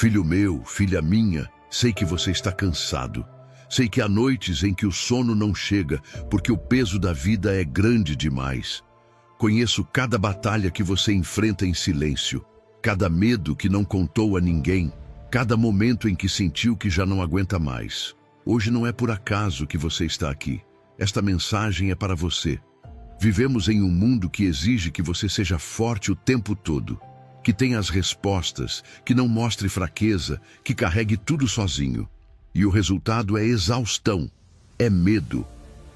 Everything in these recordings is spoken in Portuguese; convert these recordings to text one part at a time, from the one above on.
Filho meu, filha minha, sei que você está cansado. Sei que há noites em que o sono não chega, porque o peso da vida é grande demais. Conheço cada batalha que você enfrenta em silêncio, cada medo que não contou a ninguém, cada momento em que sentiu que já não aguenta mais. Hoje não é por acaso que você está aqui. Esta mensagem é para você. Vivemos em um mundo que exige que você seja forte o tempo todo, que tenha as respostas, que não mostre fraqueza, que carregue tudo sozinho. E o resultado é exaustão, é medo.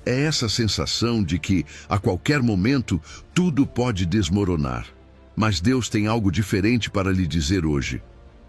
É essa sensação de que, a qualquer momento, tudo pode desmoronar. Mas Deus tem algo diferente para lhe dizer hoje.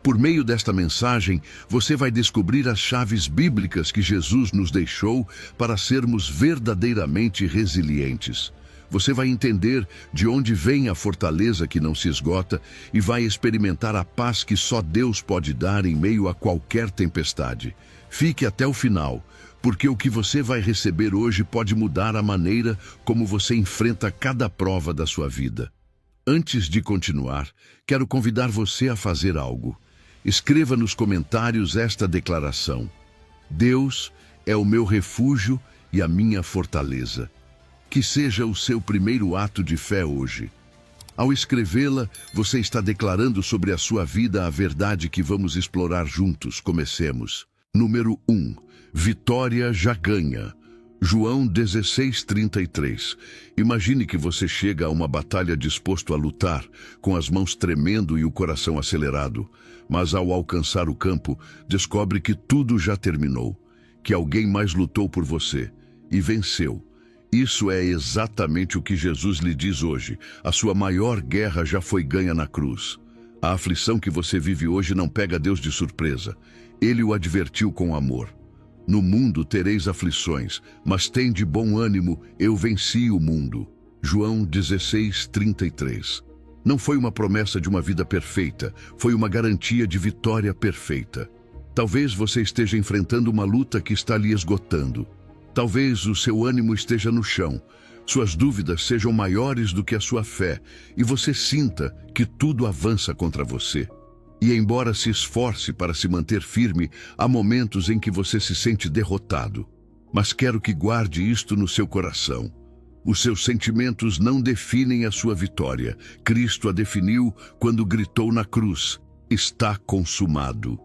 Por meio desta mensagem, você vai descobrir as chaves bíblicas que Jesus nos deixou para sermos verdadeiramente resilientes. Você vai entender de onde vem a fortaleza que não se esgota e vai experimentar a paz que só Deus pode dar em meio a qualquer tempestade. Fique até o final, porque o que você vai receber hoje pode mudar a maneira como você enfrenta cada prova da sua vida. Antes de continuar, quero convidar você a fazer algo. Escreva nos comentários esta declaração: Deus é o meu refúgio e a minha fortaleza. Que seja o seu primeiro ato de fé hoje. Ao escrevê-la, você está declarando sobre a sua vida a verdade que vamos explorar juntos. Comecemos. Número 1. Vitória já ganha. João 16:33. Imagine que você chega a uma batalha disposto a lutar, com as mãos tremendo e o coração acelerado. Mas ao alcançar o campo, descobre que tudo já terminou, que alguém mais lutou por você e venceu. Isso é exatamente o que Jesus lhe diz hoje. A sua maior guerra já foi ganha na cruz. A aflição que você vive hoje não pega Deus de surpresa. Ele o advertiu com amor. No mundo tereis aflições, mas tende bom ânimo, eu venci o mundo. João 16:33. Não foi uma promessa de uma vida perfeita, foi uma garantia de vitória perfeita. Talvez você esteja enfrentando uma luta que está lhe esgotando. Talvez o seu ânimo esteja no chão, suas dúvidas sejam maiores do que a sua fé, e você sinta que tudo avança contra você. E embora se esforce para se manter firme, há momentos em que você se sente derrotado. Mas quero que guarde isto no seu coração. Os seus sentimentos não definem a sua vitória. Cristo a definiu quando gritou na cruz: está consumado.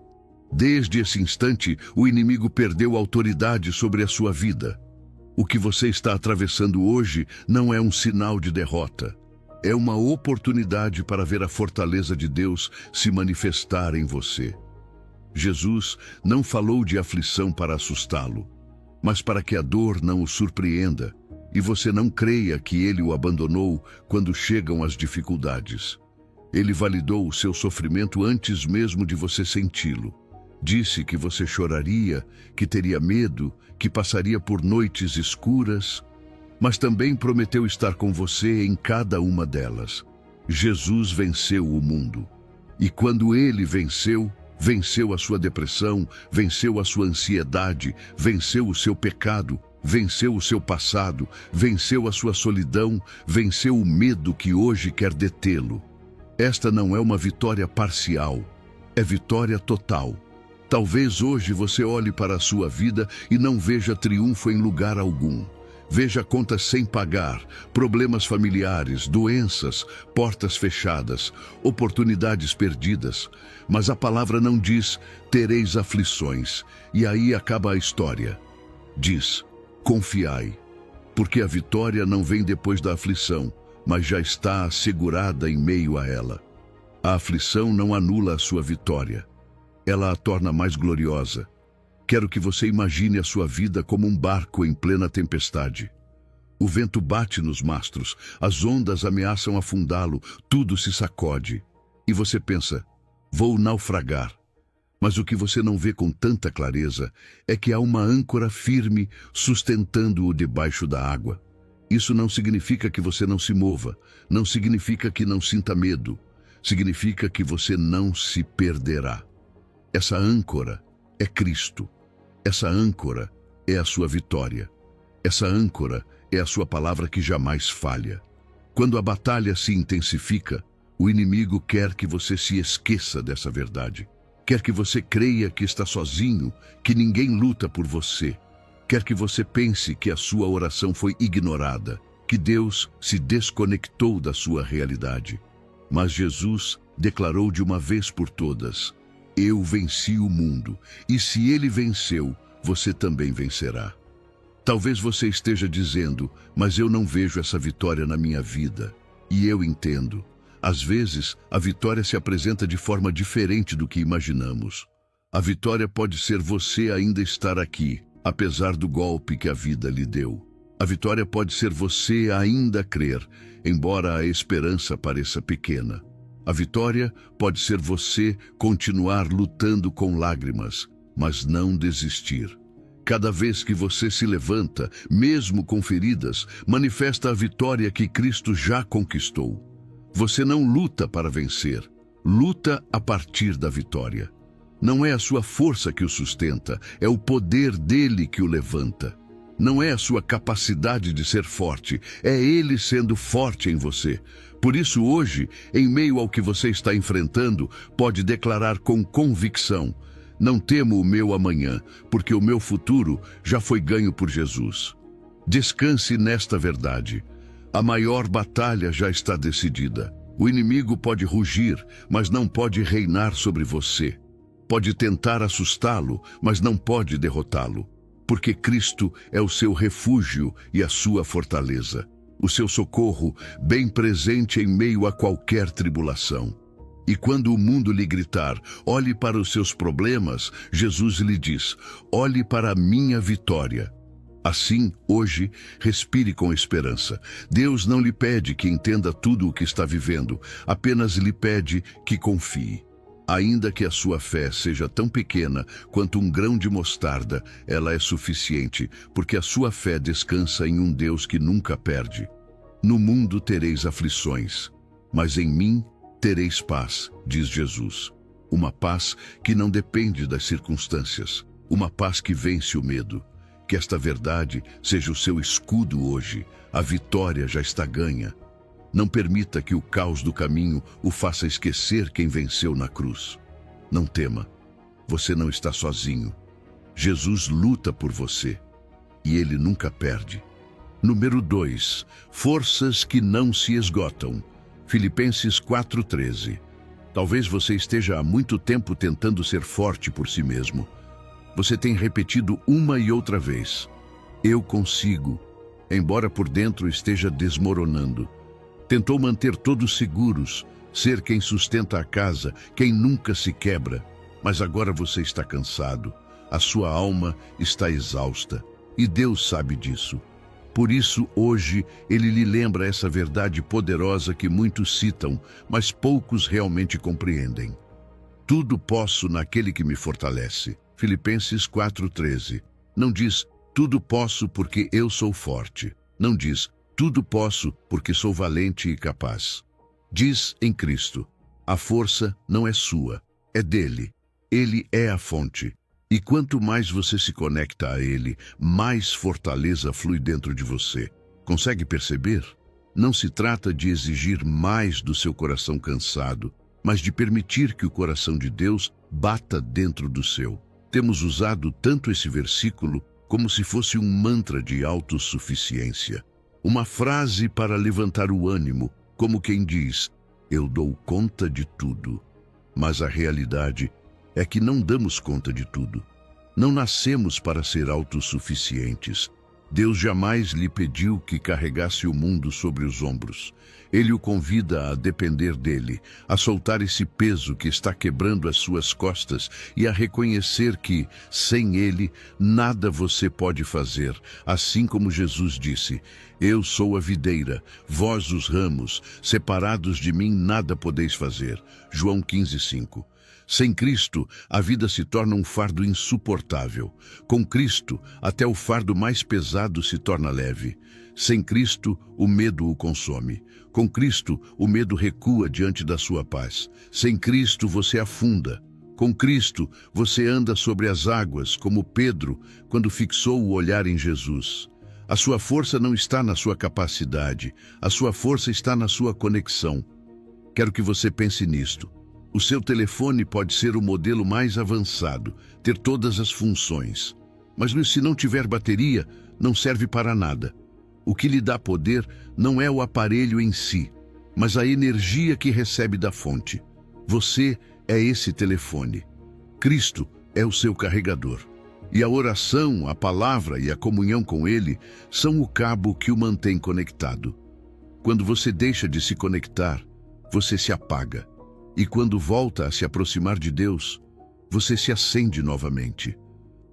Desde esse instante, o inimigo perdeu autoridade sobre a sua vida. O que você está atravessando hoje não é um sinal de derrota. É uma oportunidade para ver a fortaleza de Deus se manifestar em você. Jesus não falou de aflição para assustá-lo, mas para que a dor não o surpreenda e você não creia que ele o abandonou quando chegam as dificuldades. Ele validou o seu sofrimento antes mesmo de você senti-lo. Disse que você choraria, que teria medo, que passaria por noites escuras, mas também prometeu estar com você em cada uma delas. Jesus venceu o mundo. E quando ele venceu, venceu a sua depressão, venceu a sua ansiedade, venceu o seu pecado, venceu o seu passado, venceu a sua solidão, venceu o medo que hoje quer detê-lo. Esta não é uma vitória parcial, é vitória total. Talvez hoje você olhe para a sua vida e não veja triunfo em lugar algum. Veja contas sem pagar, problemas familiares, doenças, portas fechadas, oportunidades perdidas. Mas a palavra não diz, tereis aflições, e aí acaba a história. Diz, confiai, porque a vitória não vem depois da aflição, mas já está assegurada em meio a ela. A aflição não anula a sua vitória. Ela a torna mais gloriosa. Quero que você imagine a sua vida como um barco em plena tempestade. O vento bate nos mastros, as ondas ameaçam afundá-lo, tudo se sacode. E você pensa, vou naufragar. Mas o que você não vê com tanta clareza é que há uma âncora firme sustentando-o debaixo da água. Isso não significa que você não se mova, não significa que não sinta medo, significa que você não se perderá. Essa âncora é Cristo. Essa âncora é a sua vitória. Essa âncora é a sua palavra que jamais falha. Quando a batalha se intensifica, o inimigo quer que você se esqueça dessa verdade. Quer que você creia que está sozinho, que ninguém luta por você. Quer que você pense que a sua oração foi ignorada, que Deus se desconectou da sua realidade. Mas Jesus declarou de uma vez por todas: eu venci o mundo, e se ele venceu, você também vencerá. Talvez você esteja dizendo: mas eu não vejo essa vitória na minha vida. E eu entendo. Às vezes, a vitória se apresenta de forma diferente do que imaginamos. A vitória pode ser você ainda estar aqui, apesar do golpe que a vida lhe deu. A vitória pode ser você ainda crer, embora a esperança pareça pequena. A vitória pode ser você continuar lutando com lágrimas, mas não desistir. Cada vez que você se levanta, mesmo com feridas, manifesta a vitória que Cristo já conquistou. Você não luta para vencer, luta a partir da vitória. Não é a sua força que o sustenta, é o poder dele que o levanta. Não é a sua capacidade de ser forte, é ele sendo forte em você. Por isso hoje, em meio ao que você está enfrentando, pode declarar com convicção: não temo o meu amanhã, porque o meu futuro já foi ganho por Jesus. Descanse nesta verdade. A maior batalha já está decidida. O inimigo pode rugir, mas não pode reinar sobre você. Pode tentar assustá-lo, mas não pode derrotá-lo. Porque Cristo é o seu refúgio e a sua fortaleza. O seu socorro, bem presente em meio a qualquer tribulação. E quando o mundo lhe gritar: olhe para os seus problemas, Jesus lhe diz: olhe para a minha vitória. Assim, hoje, respire com esperança. Deus não lhe pede que entenda tudo o que está vivendo, apenas lhe pede que confie. Ainda que a sua fé seja tão pequena quanto um grão de mostarda, ela é suficiente, porque a sua fé descansa em um Deus que nunca perde. No mundo tereis aflições, mas em mim tereis paz, diz Jesus. Uma paz que não depende das circunstâncias, uma paz que vence o medo. Que esta verdade seja o seu escudo hoje. A vitória já está ganha. Não permita que o caos do caminho o faça esquecer quem venceu na cruz. Não tema. Você não está sozinho. Jesus luta por você. E ele nunca perde. Número 2. Forças que não se esgotam. Filipenses 4:13. Talvez você esteja há muito tempo tentando ser forte por si mesmo. Você tem repetido uma e outra vez: eu consigo, embora por dentro esteja desmoronando. Tentou manter todos seguros, ser quem sustenta a casa, quem nunca se quebra. Mas agora você está cansado, a sua alma está exausta, e Deus sabe disso. Por isso, hoje, ele lhe lembra essa verdade poderosa que muitos citam, mas poucos realmente compreendem. Tudo posso naquele que me fortalece. Filipenses 4:13. Não diz: tudo posso porque eu sou forte. Não diz: tudo posso porque sou valente e capaz. Diz em Cristo: a força não é sua, é dele. Ele é a fonte. E quanto mais você se conecta a ele, mais fortaleza flui dentro de você. Consegue perceber? Não se trata de exigir mais do seu coração cansado, mas de permitir que o coração de Deus bata dentro do seu. Temos usado tanto esse versículo como se fosse um mantra de autossuficiência. Uma frase para levantar o ânimo, como quem diz: eu dou conta de tudo. Mas a realidade é que não damos conta de tudo. Não nascemos para ser autossuficientes. Deus jamais lhe pediu que carregasse o mundo sobre os ombros. Ele o convida a depender dele, a soltar esse peso que está quebrando as suas costas e a reconhecer que, sem ele, nada você pode fazer. Assim como Jesus disse: eu sou a videira, vós os ramos, separados de mim nada podeis fazer. João 15:5. Sem Cristo, a vida se torna um fardo insuportável. Com Cristo, até o fardo mais pesado se torna leve. Sem Cristo, o medo o consome. Com Cristo, o medo recua diante da sua paz. Sem Cristo, você afunda. Com Cristo, você anda sobre as águas, como Pedro, quando fixou o olhar em Jesus. A sua força não está na sua capacidade, a sua força está na sua conexão. Quero que você pense nisto. O seu telefone pode ser o modelo mais avançado, ter todas as funções. Mas se não tiver bateria, não serve para nada. O que lhe dá poder não é o aparelho em si, mas a energia que recebe da fonte. Você é esse telefone. Cristo é o seu carregador. E a oração, a palavra e a comunhão com Ele são o cabo que o mantém conectado. Quando você deixa de se conectar, você se apaga. E quando volta a se aproximar de Deus, você se acende novamente.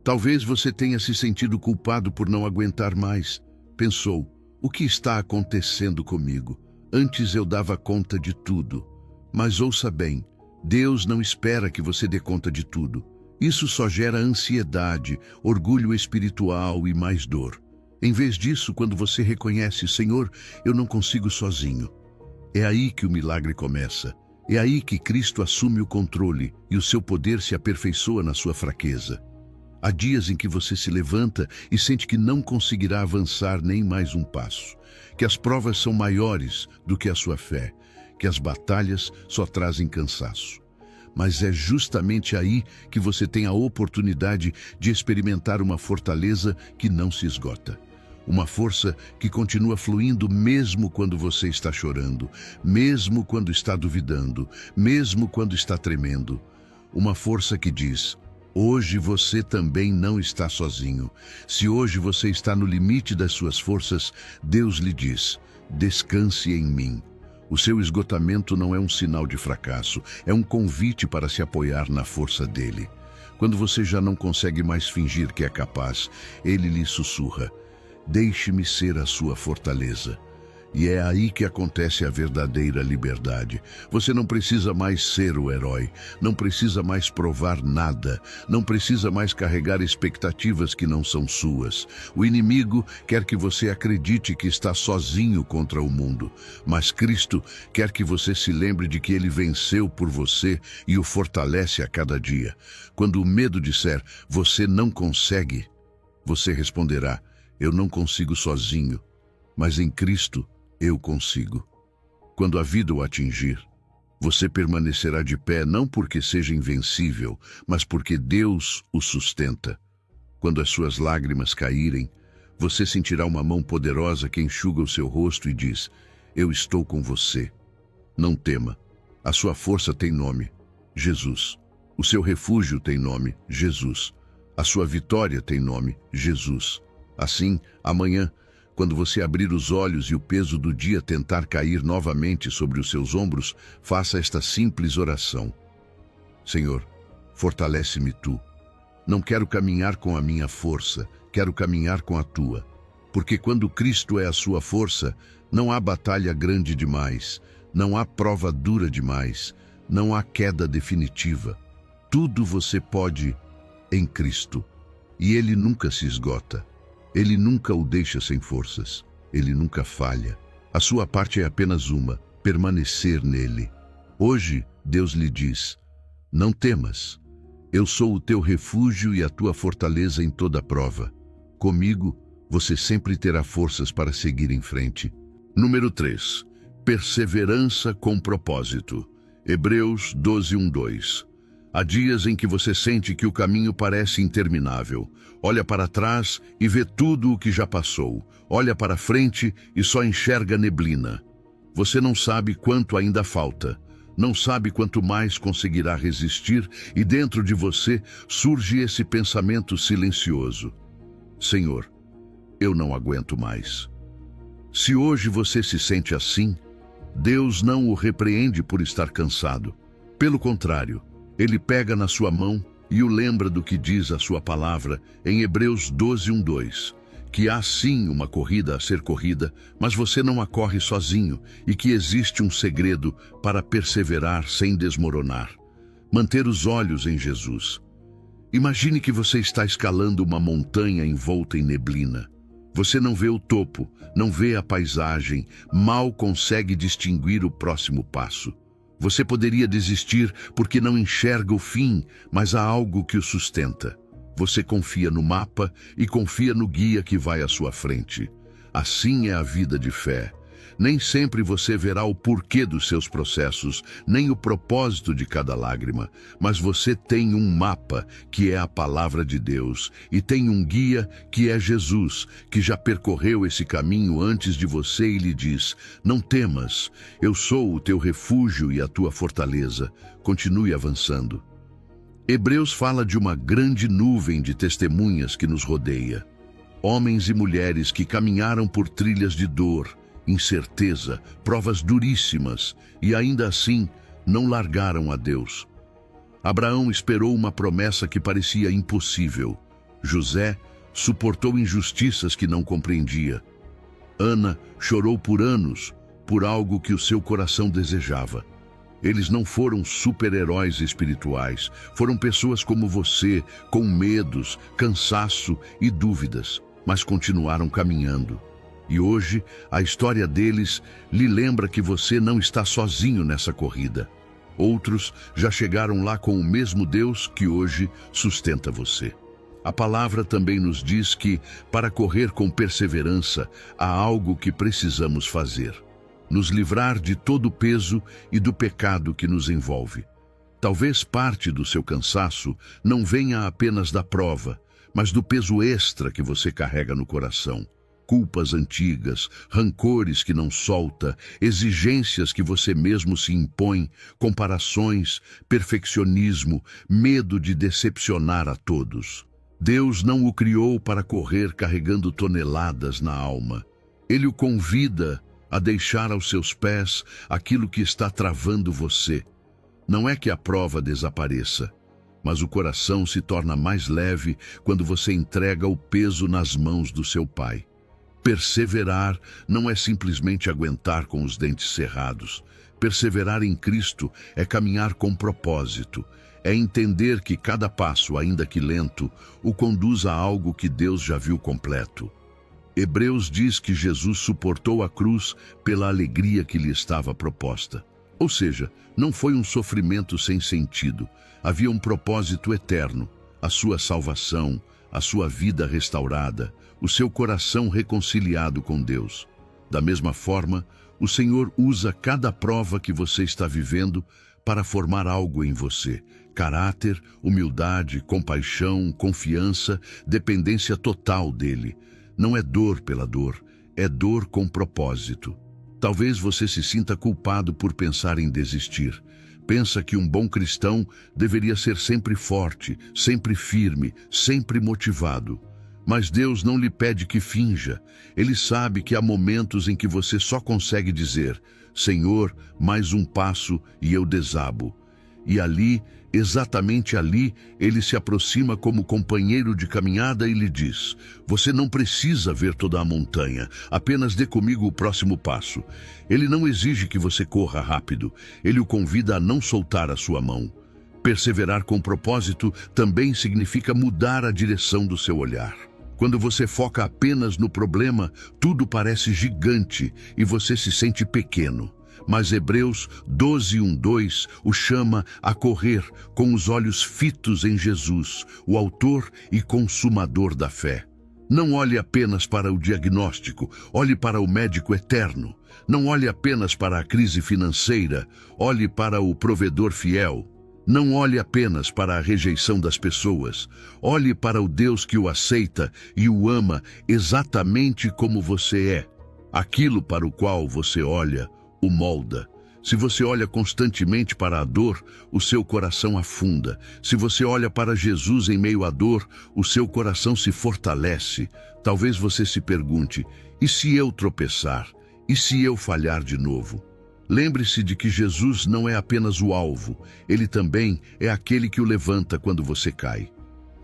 Talvez você tenha se sentido culpado por não aguentar mais. Pensou, o que está acontecendo comigo? Antes eu dava conta de tudo. Mas ouça bem, Deus não espera que você dê conta de tudo. Isso só gera ansiedade, orgulho espiritual e mais dor. Em vez disso, quando você reconhece, Senhor, eu não consigo sozinho. É aí que o milagre começa. É aí que Cristo assume o controle e o seu poder se aperfeiçoa na sua fraqueza. Há dias em que você se levanta e sente que não conseguirá avançar nem mais um passo, que as provas são maiores do que a sua fé, que as batalhas só trazem cansaço. Mas é justamente aí que você tem a oportunidade de experimentar uma fortaleza que não se esgota. Uma força que continua fluindo mesmo quando você está chorando, mesmo quando está duvidando, mesmo quando está tremendo. Uma força que diz, hoje você também não está sozinho. Se hoje você está no limite das suas forças, Deus lhe diz, descanse em mim. O seu esgotamento não é um sinal de fracasso, é um convite para se apoiar na força dele. Quando você já não consegue mais fingir que é capaz, ele lhe sussurra, deixe-me ser a sua fortaleza. E é aí que acontece a verdadeira liberdade. Você não precisa mais ser o herói, não precisa mais provar nada, não precisa mais carregar expectativas que não são suas. O inimigo quer que você acredite que está sozinho contra o mundo, mas Cristo quer que você se lembre de que Ele venceu por você e o fortalece a cada dia. Quando o medo disser, você não consegue, você responderá, eu não consigo sozinho, mas em Cristo eu consigo. Quando a vida o atingir, você permanecerá de pé não porque seja invencível, mas porque Deus o sustenta. Quando as suas lágrimas caírem, você sentirá uma mão poderosa que enxuga o seu rosto e diz, eu estou com você. Não tema, a sua força tem nome, Jesus. O seu refúgio tem nome, Jesus. A sua vitória tem nome, Jesus. Assim, amanhã, quando você abrir os olhos e o peso do dia tentar cair novamente sobre os seus ombros, faça esta simples oração. Senhor, fortalece-me tu. Não quero caminhar com a minha força, quero caminhar com a tua. Porque quando Cristo é a sua força, não há batalha grande demais, não há prova dura demais, não há queda definitiva. Tudo você pode em Cristo. E Ele nunca se esgota. Ele nunca o deixa sem forças. Ele nunca falha. A sua parte é apenas uma, permanecer nele. Hoje, Deus lhe diz, não temas. Eu sou o teu refúgio e a tua fortaleza em toda prova. Comigo, você sempre terá forças para seguir em frente. Número 3. Perseverança com propósito. Hebreus 12:1-2. Há dias em que você sente que o caminho parece interminável. Olha para trás e vê tudo o que já passou. Olha para frente e só enxerga neblina. Você não sabe quanto ainda falta. Não sabe quanto mais conseguirá resistir e dentro de você surge esse pensamento silencioso. Senhor, eu não aguento mais. Se hoje você se sente assim, Deus não o repreende por estar cansado. Pelo contrário, Ele pega na sua mão e o lembra do que diz a sua palavra em Hebreus 12:1-2, que há sim uma corrida a ser corrida, mas você não a corre sozinho e que existe um segredo para perseverar sem desmoronar. Manter os olhos em Jesus. Imagine que você está escalando uma montanha envolta em neblina. Você não vê o topo, não vê a paisagem, mal consegue distinguir o próximo passo. Você poderia desistir porque não enxerga o fim, mas há algo que o sustenta. Você confia no mapa e confia no guia que vai à sua frente. Assim é a vida de fé. Nem sempre você verá o porquê dos seus processos, nem o propósito de cada lágrima, mas você tem um mapa, que é a palavra de Deus, e tem um guia, que é Jesus, que já percorreu esse caminho antes de você e lhe diz: não temas, eu sou o teu refúgio e a tua fortaleza. Continue avançando. Hebreus fala de uma grande nuvem de testemunhas que nos rodeia. Homens e mulheres que caminharam por trilhas de dor, incerteza, provas duríssimas e ainda assim não largaram a Deus. Abraão esperou uma promessa que parecia impossível. José suportou injustiças que não compreendia. Ana chorou por anos por algo que o seu coração desejava. Eles não foram super-heróis espirituais, foram pessoas como você, com medos, cansaço e dúvidas, mas continuaram caminhando. E hoje, a história deles lhe lembra que você não está sozinho nessa corrida. Outros já chegaram lá com o mesmo Deus que hoje sustenta você. A palavra também nos diz que, para correr com perseverança, há algo que precisamos fazer: nos livrar de todo o peso e do pecado que nos envolve. Talvez parte do seu cansaço não venha apenas da prova, mas do peso extra que você carrega no coração. Culpas antigas, rancores que não solta, exigências que você mesmo se impõe, comparações, perfeccionismo, medo de decepcionar a todos. Deus não o criou para correr carregando toneladas na alma. Ele o convida a deixar aos seus pés aquilo que está travando você. Não é que a prova desapareça, mas o coração se torna mais leve quando você entrega o peso nas mãos do seu Pai. Perseverar não é simplesmente aguentar com os dentes cerrados. Perseverar em Cristo é caminhar com propósito. É entender que cada passo, ainda que lento, o conduz a algo que Deus já viu completo. Hebreus diz que Jesus suportou a cruz pela alegria que lhe estava proposta. Ou seja, não foi um sofrimento sem sentido. Havia um propósito eterno: a sua salvação, a sua vida restaurada, o seu coração reconciliado com Deus. Da mesma forma, o Senhor usa cada prova que você está vivendo para formar algo em você: caráter, humildade, compaixão, confiança, dependência total dele. Não é dor pela dor, é dor com propósito. Talvez você se sinta culpado por pensar em desistir. Pensa que um bom cristão deveria ser sempre forte, sempre firme, sempre motivado. Mas Deus não lhe pede que finja. Ele sabe que há momentos em que você só consegue dizer: Senhor, mais um passo e eu desabo. E ali, exatamente ali, ele se aproxima como companheiro de caminhada e lhe diz: você não precisa ver toda a montanha, apenas dê comigo o próximo passo. Ele não exige que você corra rápido, ele o convida a não soltar a sua mão. Perseverar com propósito também significa mudar a direção do seu olhar. Quando você foca apenas no problema, tudo parece gigante e você se sente pequeno. Mas Hebreus 12:1-2 o chama a correr com os olhos fitos em Jesus, o autor e consumador da fé. Não olhe apenas para o diagnóstico, olhe para o médico eterno. Não olhe apenas para a crise financeira, olhe para o provedor fiel. Não olhe apenas para a rejeição das pessoas, olhe para o Deus que o aceita e o ama exatamente como você é. Aquilo para o qual você olha o molda. Se você olha constantemente para a dor, o seu coração afunda. Se você olha para Jesus em meio à dor, o seu coração se fortalece. Talvez você se pergunte: e se eu tropeçar? E se eu falhar de novo? Lembre-se de que Jesus não é apenas o alvo, ele também é aquele que o levanta quando você cai.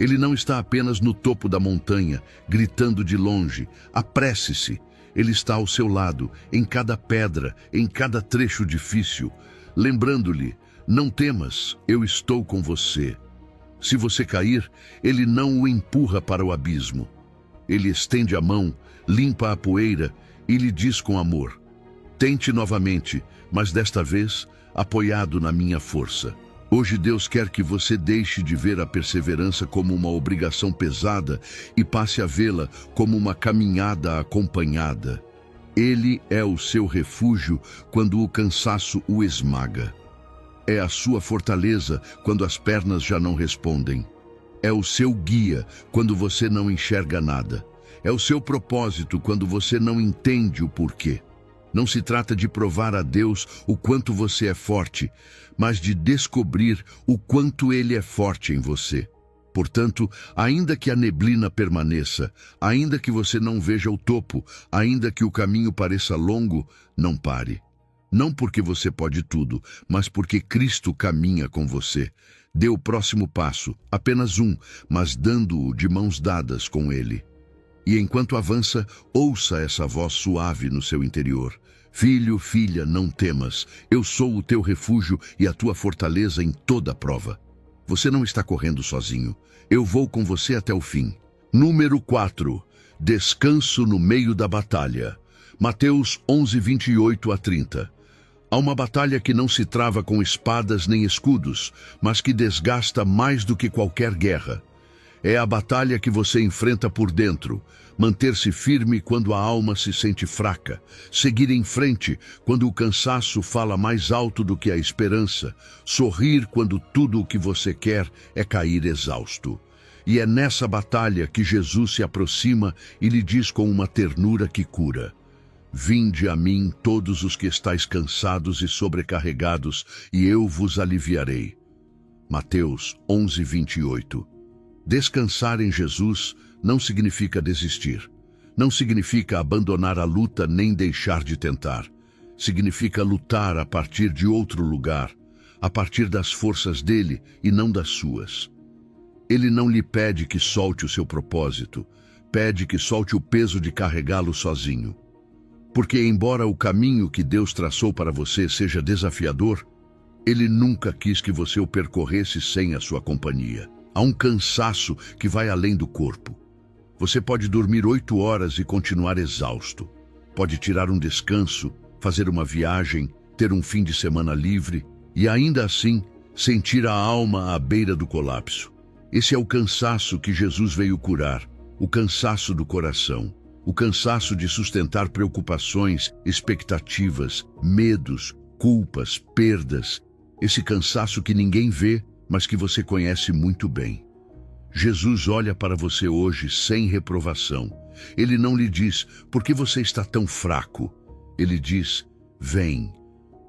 Ele não está apenas no topo da montanha, gritando de longe: apresse-se. Ele está ao seu lado, em cada pedra, em cada trecho difícil, lembrando-lhe: não temas, eu estou com você. Se você cair, ele não o empurra para o abismo. Ele estende a mão, limpa a poeira e lhe diz com amor: tente novamente, mas desta vez apoiado na minha força. Hoje Deus quer que você deixe de ver a perseverança como uma obrigação pesada e passe a vê-la como uma caminhada acompanhada. Ele é o seu refúgio quando o cansaço o esmaga. É a sua fortaleza quando as pernas já não respondem. É o seu guia quando você não enxerga nada. É o seu propósito quando você não entende o porquê. Não se trata de provar a Deus o quanto você é forte, mas de descobrir o quanto Ele é forte em você. Portanto, ainda que a neblina permaneça, ainda que você não veja o topo, ainda que o caminho pareça longo, não pare. Não porque você pode tudo, mas porque Cristo caminha com você. Dê o próximo passo, apenas um, mas dando-o de mãos dadas com Ele. E enquanto avança, ouça essa voz suave no seu interior. Filho, filha, não temas. Eu sou o teu refúgio e a tua fortaleza em toda prova. Você não está correndo sozinho. Eu vou com você até o fim. Número 4. Descanso no meio da batalha. Mateus 11, 28 a 30. Há uma batalha que não se trava com espadas nem escudos, mas que desgasta mais do que qualquer guerra. É a batalha que você enfrenta por dentro. Manter-se firme quando a alma se sente fraca. Seguir em frente quando o cansaço fala mais alto do que a esperança. Sorrir quando tudo o que você quer é cair exausto. E é nessa batalha que Jesus se aproxima e lhe diz com uma ternura que cura: Vinde a mim todos os que estáis cansados e sobrecarregados, e eu vos aliviarei. Mateus 11, 28. Descansar em Jesus não significa desistir. Não significa abandonar a luta nem deixar de tentar. Significa lutar a partir de outro lugar, a partir das forças dele e não das suas. Ele não lhe pede que solte o seu propósito, pede que solte o peso de carregá-lo sozinho. Porque embora o caminho que Deus traçou para você seja desafiador, Ele nunca quis que você o percorresse sem a sua companhia. Há um cansaço que vai além do corpo. Você pode dormir 8 horas e continuar exausto. Pode tirar um descanso, fazer uma viagem, ter um fim de semana livre e ainda assim sentir a alma à beira do colapso. Esse é o cansaço que Jesus veio curar, o cansaço do coração, o cansaço de sustentar preocupações, expectativas, medos, culpas, perdas. Esse cansaço que ninguém vê, mas que você conhece muito bem. Jesus olha para você hoje sem reprovação. Ele não lhe diz, por que você está tão fraco? Ele diz, vem.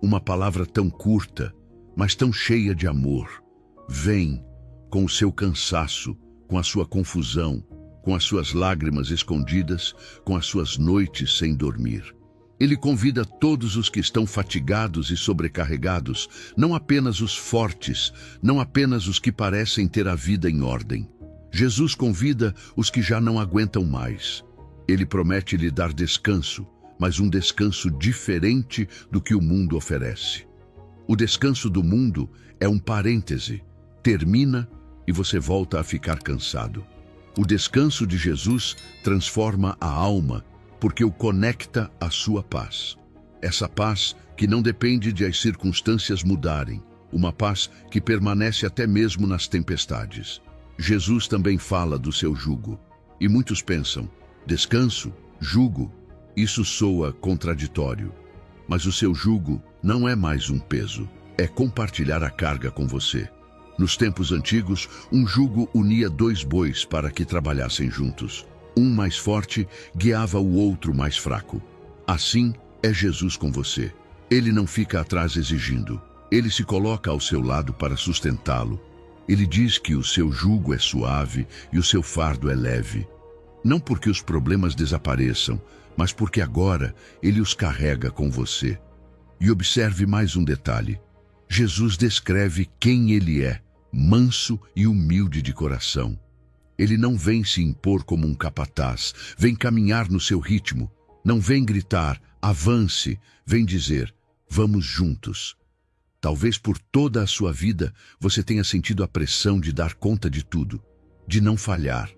Uma palavra tão curta, mas tão cheia de amor. Vem, com o seu cansaço, com a sua confusão, com as suas lágrimas escondidas, com as suas noites sem dormir. Ele convida todos os que estão fatigados e sobrecarregados, não apenas os fortes, não apenas os que parecem ter a vida em ordem. Jesus convida os que já não aguentam mais. Ele promete lhe dar descanso, mas um descanso diferente do que o mundo oferece. O descanso do mundo é um parêntese, termina e você volta a ficar cansado. O descanso de Jesus transforma a alma, porque o conecta à sua paz. Essa paz que não depende de as circunstâncias mudarem, uma paz que permanece até mesmo nas tempestades. Jesus também fala do seu jugo, e muitos pensam, descanso, jugo, isso soa contraditório. Mas o seu jugo não é mais um peso, é compartilhar a carga com você. Nos tempos antigos, um jugo unia 2 bois para que trabalhassem juntos. Um mais forte guiava o outro mais fraco. Assim é Jesus com você. Ele não fica atrás exigindo. Ele se coloca ao seu lado para sustentá-lo. Ele diz que o seu jugo é suave e o seu fardo é leve. Não porque os problemas desapareçam, mas porque agora ele os carrega com você. E observe mais um detalhe. Jesus descreve quem ele é, manso e humilde de coração. Ele não vem se impor como um capataz, vem caminhar no seu ritmo, não vem gritar, avance, vem dizer, vamos juntos. Talvez por toda a sua vida você tenha sentido a pressão de dar conta de tudo, de não falhar,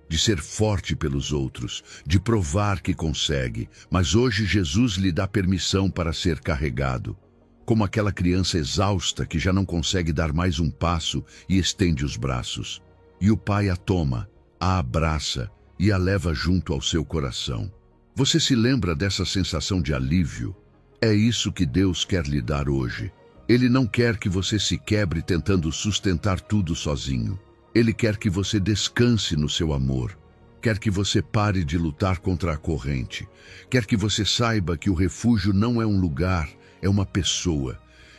de ser forte pelos outros, de provar que consegue, mas hoje Jesus lhe dá permissão para ser carregado, como aquela criança exausta que já não consegue dar mais um passo e estende os braços. E o Pai a toma, a abraça e a leva junto ao seu coração. Você se lembra dessa sensação de alívio? É isso que Deus quer lhe dar hoje. Ele não quer que você se quebre tentando sustentar tudo sozinho. Ele quer que você descanse no seu amor. Quer que você pare de lutar contra a corrente. Quer que você saiba que o refúgio não é um lugar, é uma pessoa.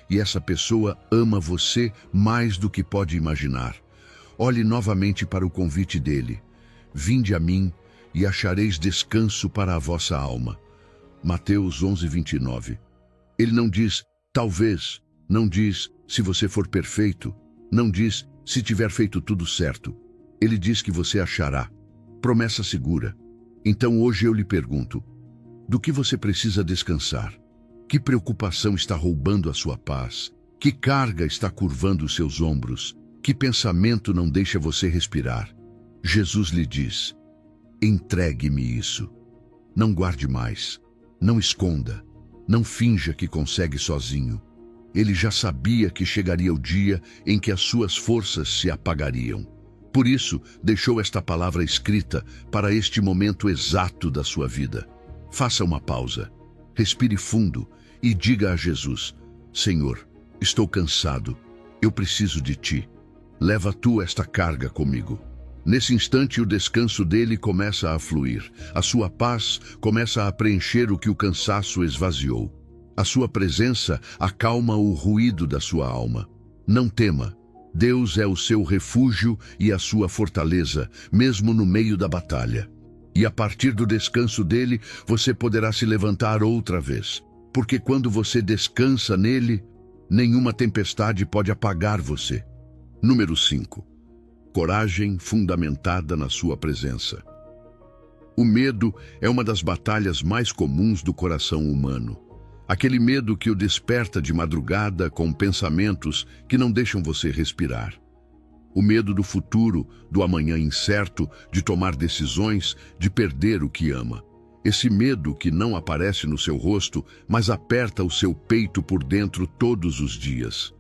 E essa pessoa ama você mais do que pode imaginar. Olhe novamente para o convite dele. Vinde a mim e achareis descanso para a vossa alma. Mateus 11:29. Ele não diz, talvez, não diz, se você for perfeito, não diz, se tiver feito tudo certo. Ele diz que você achará. Promessa segura. Então hoje eu lhe pergunto, do que você precisa descansar? Que preocupação está roubando a sua paz? Que carga está curvando os seus ombros? Que pensamento não deixa você respirar? Jesus lhe diz, entregue-me isso. Não guarde mais. Não esconda. Não finja que consegue sozinho. Ele já sabia que chegaria o dia em que as suas forças se apagariam. Por isso, deixou esta palavra escrita para este momento exato da sua vida. Faça uma pausa, respire fundo e diga a Jesus, Senhor, estou cansado, eu preciso de Ti. Leva Tu esta carga comigo. Nesse instante, o descanso dele começa a fluir. A sua paz começa a preencher o que o cansaço esvaziou. A sua presença acalma o ruído da sua alma. Não tema. Deus é o seu refúgio e a sua fortaleza, mesmo no meio da batalha. E a partir do descanso dele, você poderá se levantar outra vez. Porque quando você descansa nele, nenhuma tempestade pode apagar você. Número 5. Coragem fundamentada na sua presença. O medo é uma das batalhas mais comuns do coração humano. Aquele medo que o desperta de madrugada com pensamentos que não deixam você respirar. O medo do futuro, do amanhã incerto, de tomar decisões, de perder o que ama. Esse medo que não aparece no seu rosto, mas aperta o seu peito por dentro todos os dias.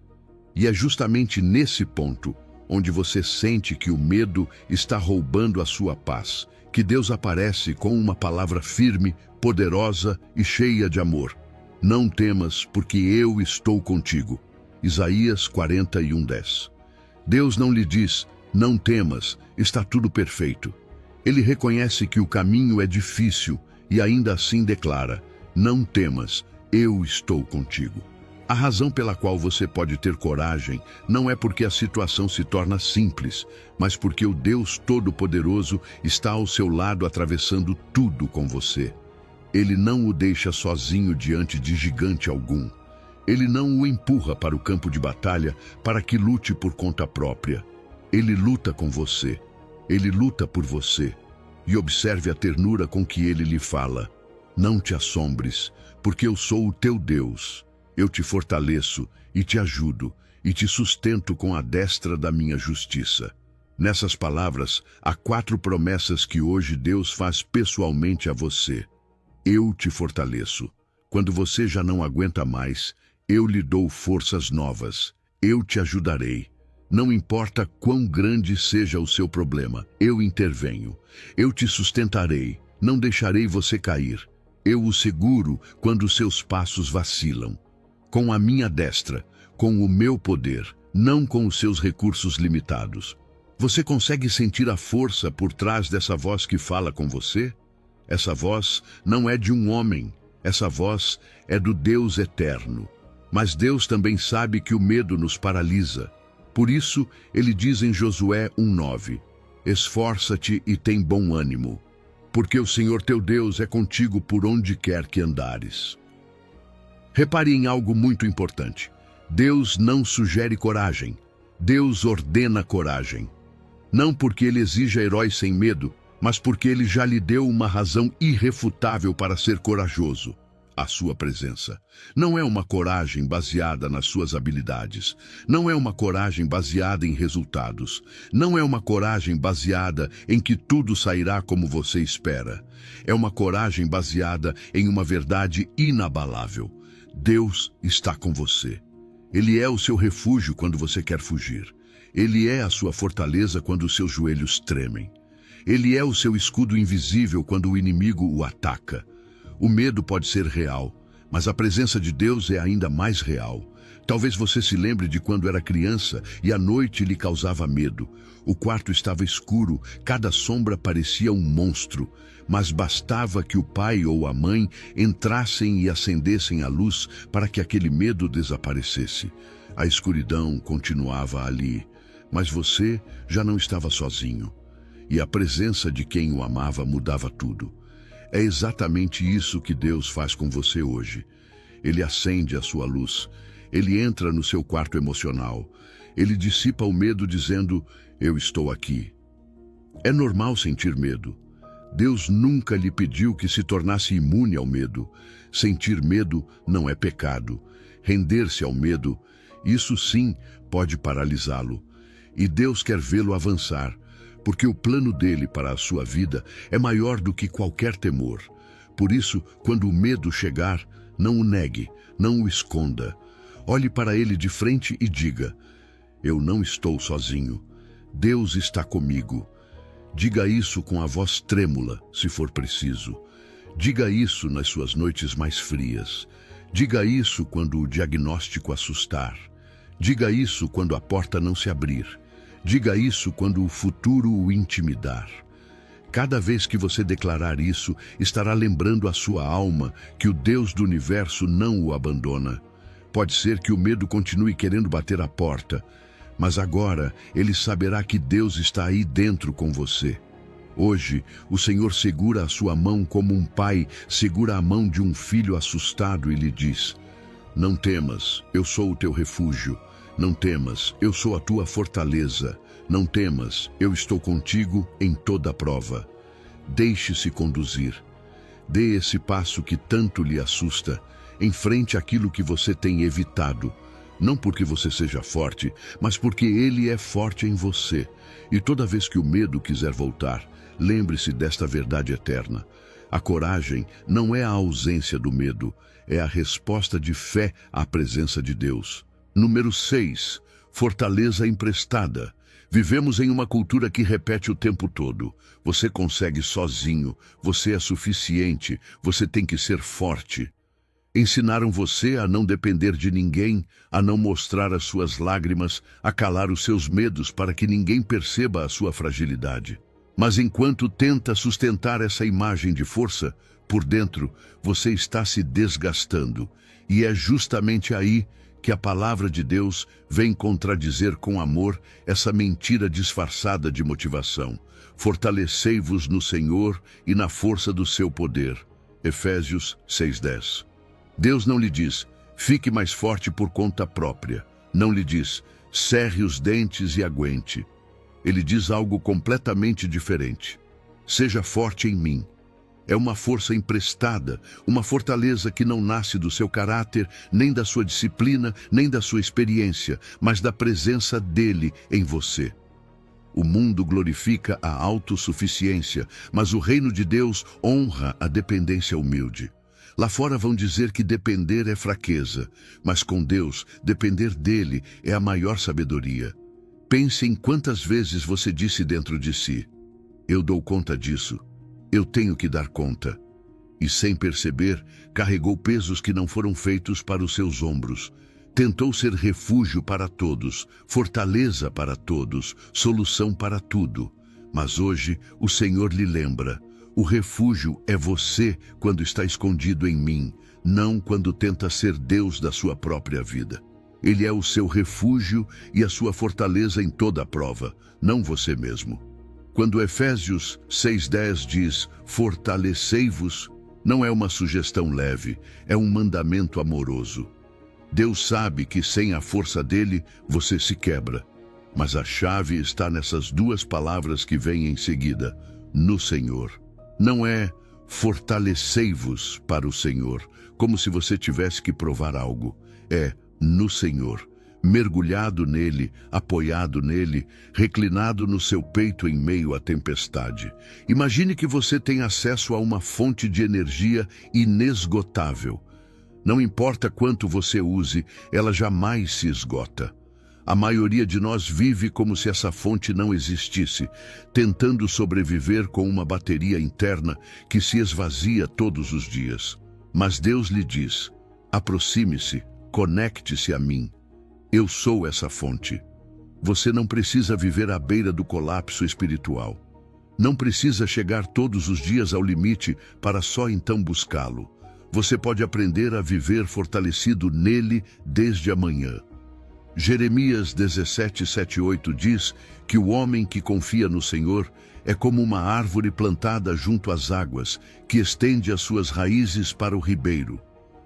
E é justamente nesse ponto onde você sente que o medo está roubando a sua paz, que Deus aparece com uma palavra firme, poderosa e cheia de amor. Não temas, porque eu estou contigo. Isaías 41:10. Deus não lhe diz, não temas, está tudo perfeito. Ele reconhece que o caminho é difícil e ainda assim declara, não temas, eu estou contigo. A razão pela qual você pode ter coragem não é porque a situação se torna simples, mas porque o Deus Todo-Poderoso está ao seu lado atravessando tudo com você. Ele não o deixa sozinho diante de gigante algum. Ele não o empurra para o campo de batalha para que lute por conta própria. Ele luta com você. Ele luta por você. E observe a ternura com que ele lhe fala. Não te assombres, porque eu sou o teu Deus. Eu te fortaleço e te ajudo e te sustento com a destra da minha justiça. Nessas palavras, há 4 promessas que hoje Deus faz pessoalmente a você. Eu te fortaleço. Quando você já não aguenta mais, eu lhe dou forças novas. Eu te ajudarei. Não importa quão grande seja o seu problema, eu intervenho. Eu te sustentarei. Não deixarei você cair. Eu o seguro quando seus passos vacilam. Com a minha destra, com o meu poder, não com os seus recursos limitados. Você consegue sentir a força por trás dessa voz que fala com você? Essa voz não é de um homem, essa voz é do Deus eterno. Mas Deus também sabe que o medo nos paralisa. Por isso, ele diz em Josué 1:9, esforça-te e tem bom ânimo, porque o Senhor teu Deus é contigo por onde quer que andares. Repare em algo muito importante. Deus não sugere coragem, Deus ordena coragem. Não porque ele exija heróis sem medo, mas porque ele já lhe deu uma razão irrefutável para ser corajoso, a sua presença. Não é uma coragem baseada nas suas habilidades, não é uma coragem baseada em resultados, não é uma coragem baseada em que tudo sairá como você espera. É uma coragem baseada em uma verdade inabalável. Deus está com você. Ele é o seu refúgio quando você quer fugir. Ele é a sua fortaleza quando os seus joelhos tremem. Ele é o seu escudo invisível quando o inimigo o ataca. O medo pode ser real, mas a presença de Deus é ainda mais real. Talvez você se lembre de quando era criança e a noite lhe causava medo. O quarto estava escuro, cada sombra parecia um monstro, mas bastava que o pai ou a mãe entrassem e acendessem a luz para que aquele medo desaparecesse. A escuridão continuava ali, mas você já não estava sozinho. E a presença de quem o amava mudava tudo. É exatamente isso que Deus faz com você hoje. Ele acende a sua luz. Ele entra no seu quarto emocional. Ele dissipa o medo dizendo, eu estou aqui. É normal sentir medo. Deus nunca lhe pediu que se tornasse imune ao medo. Sentir medo não é pecado. Render-se ao medo, isso sim pode paralisá-lo. E Deus quer vê-lo avançar, porque o plano dele para a sua vida é maior do que qualquer temor. Por isso, quando o medo chegar, não o negue, não o esconda. Olhe para ele de frente e diga, eu não estou sozinho. Deus está comigo. Diga isso com a voz trêmula, se for preciso. Diga isso nas suas noites mais frias. Diga isso quando o diagnóstico assustar. Diga isso quando a porta não se abrir. Diga isso quando o futuro o intimidar. Cada vez que você declarar isso, estará lembrando a sua alma que o Deus do universo não o abandona. Pode ser que o medo continue querendo bater a porta, mas agora ele saberá que Deus está aí dentro com você. Hoje, o Senhor segura a sua mão como um pai segura a mão de um filho assustado e lhe diz, não temas, eu sou o teu refúgio. Não temas, eu sou a tua fortaleza. Não temas, eu estou contigo em toda prova. Deixe-se conduzir. Dê esse passo que tanto lhe assusta. Enfrente aquilo que você tem evitado. Não porque você seja forte, mas porque ele é forte em você. E toda vez que o medo quiser voltar, lembre-se desta verdade eterna. A coragem não é a ausência do medo, é a resposta de fé à presença de Deus. Número 6. Fortaleza emprestada. Vivemos em uma cultura que repete o tempo todo. Você consegue sozinho, você é suficiente, você tem que ser forte. Ensinaram você a não depender de ninguém, a não mostrar as suas lágrimas, a calar os seus medos para que ninguém perceba a sua fragilidade. Mas enquanto tenta sustentar essa imagem de força, por dentro você está se desgastando. E é justamente aí que a palavra de Deus vem contradizer com amor essa mentira disfarçada de motivação. Fortalecei-vos no Senhor e na força do seu poder. Efésios 6:10. Deus não lhe diz, fique mais forte por conta própria. Não lhe diz, cerre os dentes e aguente. Ele diz algo completamente diferente. Seja forte em mim. É uma força emprestada, uma fortaleza que não nasce do seu caráter, nem da sua disciplina, nem da sua experiência, mas da presença dele em você. O mundo glorifica a autossuficiência, mas o reino de Deus honra a dependência humilde. Lá fora vão dizer que depender é fraqueza, mas com Deus, depender dele é a maior sabedoria. Pense em quantas vezes você disse dentro de si, eu dou conta disso. Eu tenho que dar conta. E sem perceber, carregou pesos que não foram feitos para os seus ombros. Tentou ser refúgio para todos, fortaleza para todos, solução para tudo. Mas hoje o Senhor lhe lembra, o refúgio é você quando está escondido em mim, não quando tenta ser Deus da sua própria vida. Ele é o seu refúgio e a sua fortaleza em toda a prova, não você mesmo. Quando Efésios 6:10 diz, fortalecei-vos, não é uma sugestão leve, é um mandamento amoroso. Deus sabe que sem a força dele, você se quebra. Mas a chave está nessas duas palavras que vêm em seguida, no Senhor. Não é fortalecei-vos para o Senhor, como se você tivesse que provar algo. É no Senhor. Mergulhado nele, apoiado nele, reclinado no seu peito em meio à tempestade. Imagine que você tem acesso a uma fonte de energia inesgotável. Não importa quanto você use, ela jamais se esgota. A maioria de nós vive como se essa fonte não existisse, tentando sobreviver com uma bateria interna que se esvazia todos os dias. Mas Deus lhe diz: aproxime-se, conecte-se a mim. Eu sou essa fonte. Você não precisa viver à beira do colapso espiritual. Não precisa chegar todos os dias ao limite para só então buscá-lo. Você pode aprender a viver fortalecido nele desde amanhã. Jeremias 17, 7 e 8 diz que o homem que confia no Senhor é como uma árvore plantada junto às águas, que estende as suas raízes para o ribeiro.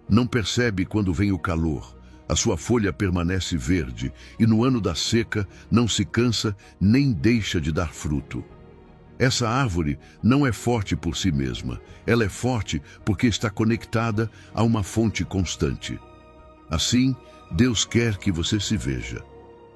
Não percebe quando vem o calor. A sua folha permanece verde, e no ano da seca não se cansa nem deixa de dar fruto. Essa árvore não é forte por si mesma. Ela é forte porque está conectada a uma fonte constante. Assim, Deus quer que você se veja,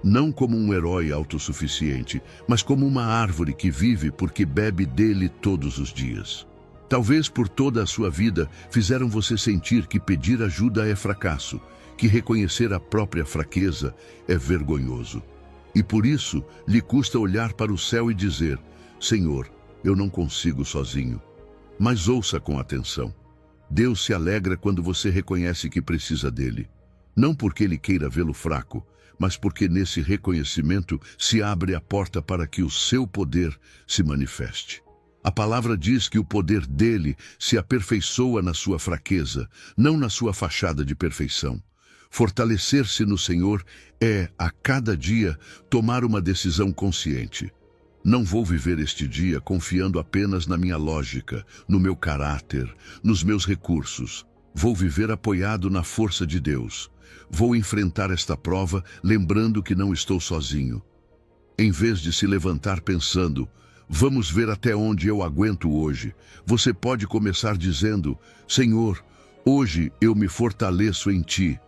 não como um herói autossuficiente, mas como uma árvore que vive porque bebe dele todos os dias. Talvez por toda a sua vida fizeram você sentir que pedir ajuda é fracasso, que reconhecer a própria fraqueza é vergonhoso. E por isso lhe custa olhar para o céu e dizer: Senhor, eu não consigo sozinho. Mas ouça com atenção. Deus se alegra quando você reconhece que precisa dele. Não porque ele queira vê-lo fraco, mas porque nesse reconhecimento se abre a porta para que o seu poder se manifeste. A palavra diz que o poder dele se aperfeiçoa na sua fraqueza, não na sua fachada de perfeição. Fortalecer-se no Senhor é, a cada dia, tomar uma decisão consciente. Não vou viver este dia confiando apenas na minha lógica, no meu caráter, nos meus recursos. Vou viver apoiado na força de Deus. Vou enfrentar esta prova lembrando que não estou sozinho. Em vez de se levantar pensando: vamos ver até onde eu aguento hoje, você pode começar dizendo: Senhor, hoje eu me fortaleço em Ti.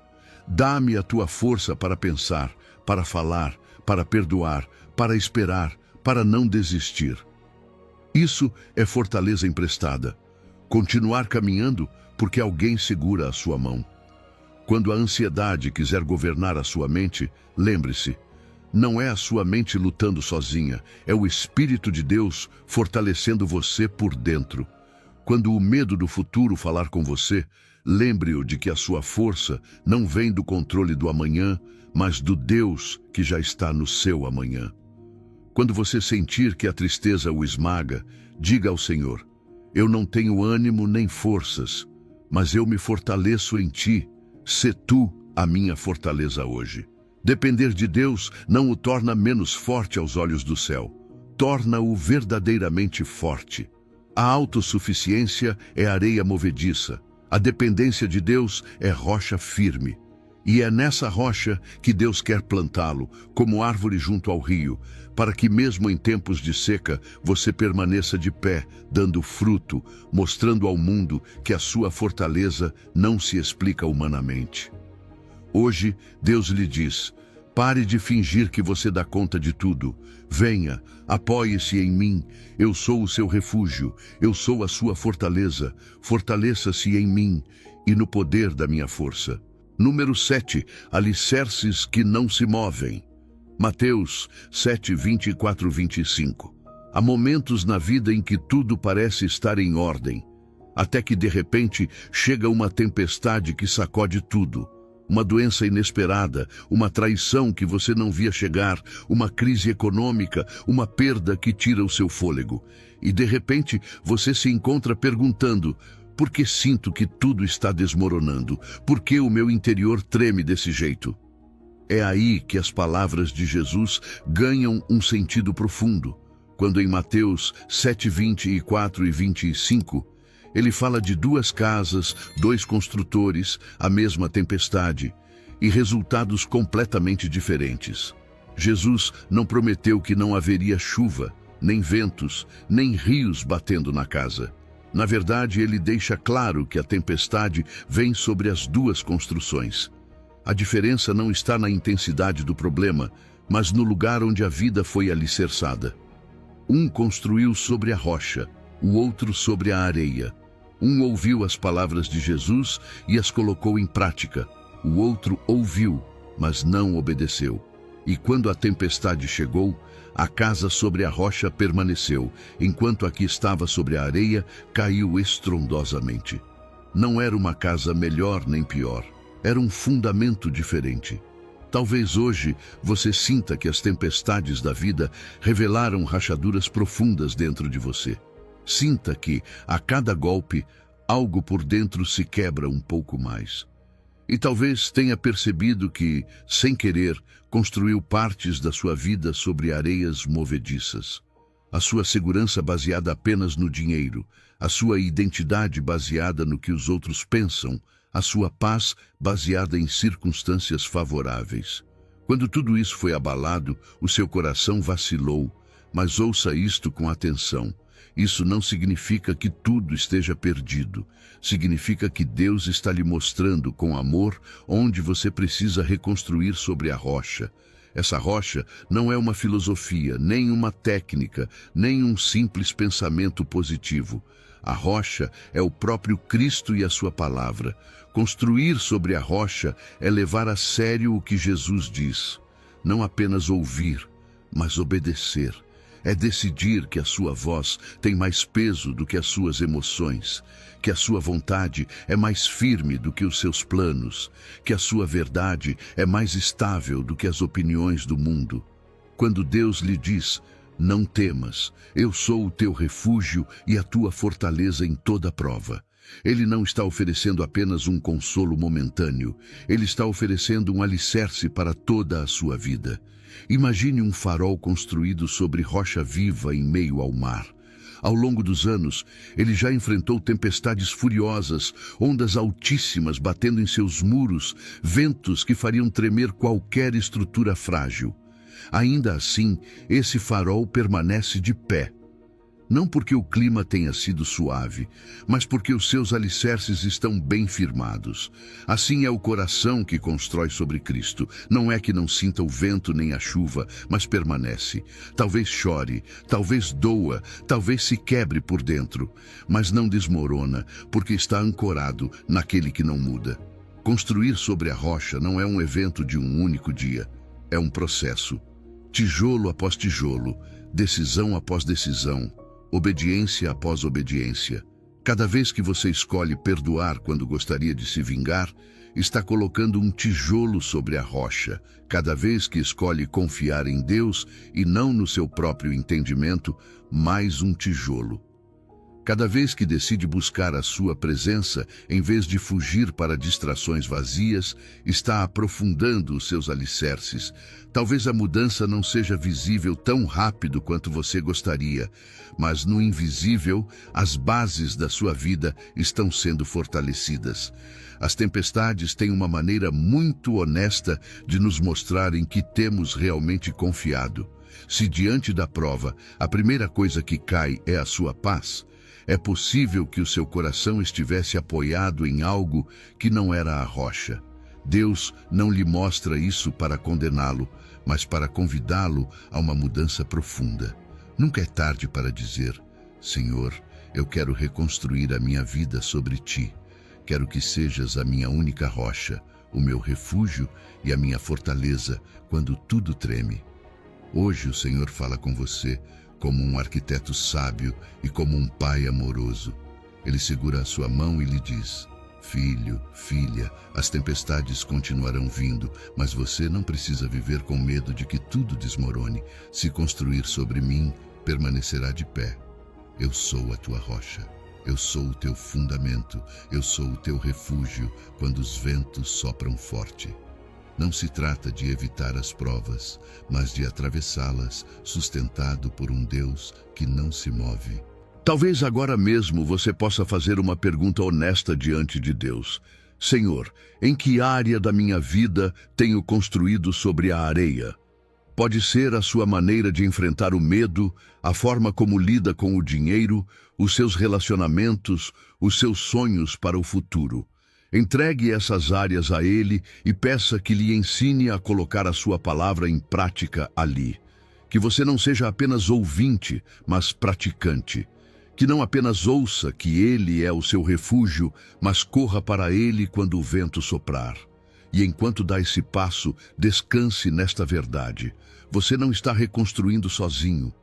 Dá-me a Tua força para pensar, para falar, para perdoar, para esperar, para não desistir. Isso é fortaleza emprestada. Continuar caminhando porque alguém segura a sua mão. Quando a ansiedade quiser governar a sua mente, lembre-se, não é a sua mente lutando sozinha, é o Espírito de Deus fortalecendo você por dentro. Quando o medo do futuro falar com você, lembre-o de que a sua força não vem do controle do amanhã, mas do Deus que já está no seu amanhã. Quando você sentir que a tristeza o esmaga, diga ao Senhor: eu não tenho ânimo nem forças, mas eu me fortaleço em Ti. Sê Tu a minha fortaleza hoje. Depender de Deus não o torna menos forte aos olhos do céu. Torna-o verdadeiramente forte. A autossuficiência é areia movediça. A dependência de Deus é rocha firme. E é nessa rocha que Deus quer plantá-lo, como árvore junto ao rio, para que mesmo em tempos de seca você permaneça de pé, dando fruto, mostrando ao mundo que a sua fortaleza não se explica humanamente. Hoje, Deus lhe diz: pare de fingir que você dá conta de tudo. Venha, apoie-se em mim. Eu sou o seu refúgio, eu sou a sua fortaleza. Fortaleça-se em mim e no poder da minha força. Número 7. Alicerces que não se movem. Mateus 7, 24, 25. Há momentos na vida em que tudo parece estar em ordem, até que de repente chega uma tempestade que sacode tudo. Uma doença inesperada, uma traição que você não via chegar, uma crise econômica, uma perda que tira o seu fôlego. E de repente você se encontra perguntando: por que sinto que tudo está desmoronando? Por que o meu interior treme desse jeito? É aí que as palavras de Jesus ganham um sentido profundo. Quando em Mateus 7, 24 e 25, ele fala de duas casas, dois construtores, a mesma tempestade, e resultados completamente diferentes. Jesus não prometeu que não haveria chuva, nem ventos, nem rios batendo na casa. Na verdade, ele deixa claro que a tempestade vem sobre as duas construções. A diferença não está na intensidade do problema, mas no lugar onde a vida foi alicerçada. Um construiu sobre a rocha, o outro sobre a areia. Um ouviu as palavras de Jesus e as colocou em prática. O outro ouviu, mas não obedeceu. E quando a tempestade chegou, a casa sobre a rocha permaneceu, enquanto a que estava sobre a areia caiu estrondosamente. Não era uma casa melhor nem pior, era um fundamento diferente. Talvez hoje você sinta que as tempestades da vida revelaram rachaduras profundas dentro de você. Sinta que, a cada golpe, algo por dentro se quebra um pouco mais. E talvez tenha percebido que, sem querer, construiu partes da sua vida sobre areias movediças. A sua segurança baseada apenas no dinheiro, a sua identidade baseada no que os outros pensam, a sua paz baseada em circunstâncias favoráveis. Quando tudo isso foi abalado, o seu coração vacilou, mas ouça isto com atenção. Isso não significa que tudo esteja perdido. Significa que Deus está lhe mostrando com amor onde você precisa reconstruir sobre a rocha. Essa rocha não é uma filosofia, nem uma técnica, nem um simples pensamento positivo. A rocha é o próprio Cristo e a sua palavra. Construir sobre a rocha é levar a sério o que Jesus diz. Não apenas ouvir, mas obedecer. É decidir que a sua voz tem mais peso do que as suas emoções, que a sua vontade é mais firme do que os seus planos, que a sua verdade é mais estável do que as opiniões do mundo. Quando Deus lhe diz, não temas, eu sou o teu refúgio e a tua fortaleza em toda prova. Ele não está oferecendo apenas um consolo momentâneo, ele está oferecendo um alicerce para toda a sua vida. Imagine um farol construído sobre rocha viva em meio ao mar. Ao longo dos anos, ele já enfrentou tempestades furiosas, ondas altíssimas batendo em seus muros, ventos que fariam tremer qualquer estrutura frágil. Ainda assim, esse farol permanece de pé. Não porque o clima tenha sido suave, mas porque os seus alicerces estão bem firmados. Assim é o coração que constrói sobre Cristo. Não é que não sinta o vento nem a chuva, mas permanece. Talvez chore, talvez doa, talvez se quebre por dentro, mas não desmorona, porque está ancorado naquele que não muda. Construir sobre a rocha não é um evento de um único dia, é um processo. Tijolo após tijolo, decisão após decisão, obediência após obediência. Cada vez que você escolhe perdoar quando gostaria de se vingar, está colocando um tijolo sobre a rocha. Cada vez que escolhe confiar em Deus e não no seu próprio entendimento, mais um tijolo. Cada vez que decide buscar a sua presença, em vez de fugir para distrações vazias, está aprofundando os seus alicerces. Talvez a mudança não seja visível tão rápido quanto você gostaria, mas no invisível, as bases da sua vida estão sendo fortalecidas. As tempestades têm uma maneira muito honesta de nos mostrar em que temos realmente confiado. Se diante da prova, a primeira coisa que cai é a sua paz, é possível que o seu coração estivesse apoiado em algo que não era a rocha. Deus não lhe mostra isso para condená-lo, mas para convidá-lo a uma mudança profunda. Nunca é tarde para dizer, Senhor, eu quero reconstruir a minha vida sobre ti. Quero que sejas a minha única rocha, o meu refúgio e a minha fortaleza quando tudo treme. Hoje o Senhor fala com você como um arquiteto sábio e como um pai amoroso. Ele segura a sua mão e lhe diz, filho, filha, as tempestades continuarão vindo, mas você não precisa viver com medo de que tudo desmorone. Se construir sobre mim, permanecerá de pé. Eu sou a tua rocha. Eu sou o teu fundamento. Eu sou o teu refúgio quando os ventos sopram forte. Não se trata de evitar as provas, mas de atravessá-las, sustentado por um Deus que não se move. Talvez agora mesmo você possa fazer uma pergunta honesta diante de Deus. Senhor, em que área da minha vida tenho construído sobre a areia? Pode ser a sua maneira de enfrentar o medo, a forma como lida com o dinheiro, os seus relacionamentos, os seus sonhos para o futuro. Entregue essas áreas a Ele e peça que lhe ensine a colocar a sua palavra em prática ali. Que você não seja apenas ouvinte, mas praticante. Que não apenas ouça que Ele é o seu refúgio, mas corra para Ele quando o vento soprar. E enquanto dá esse passo, descanse nesta verdade. Você não está reconstruindo sozinho.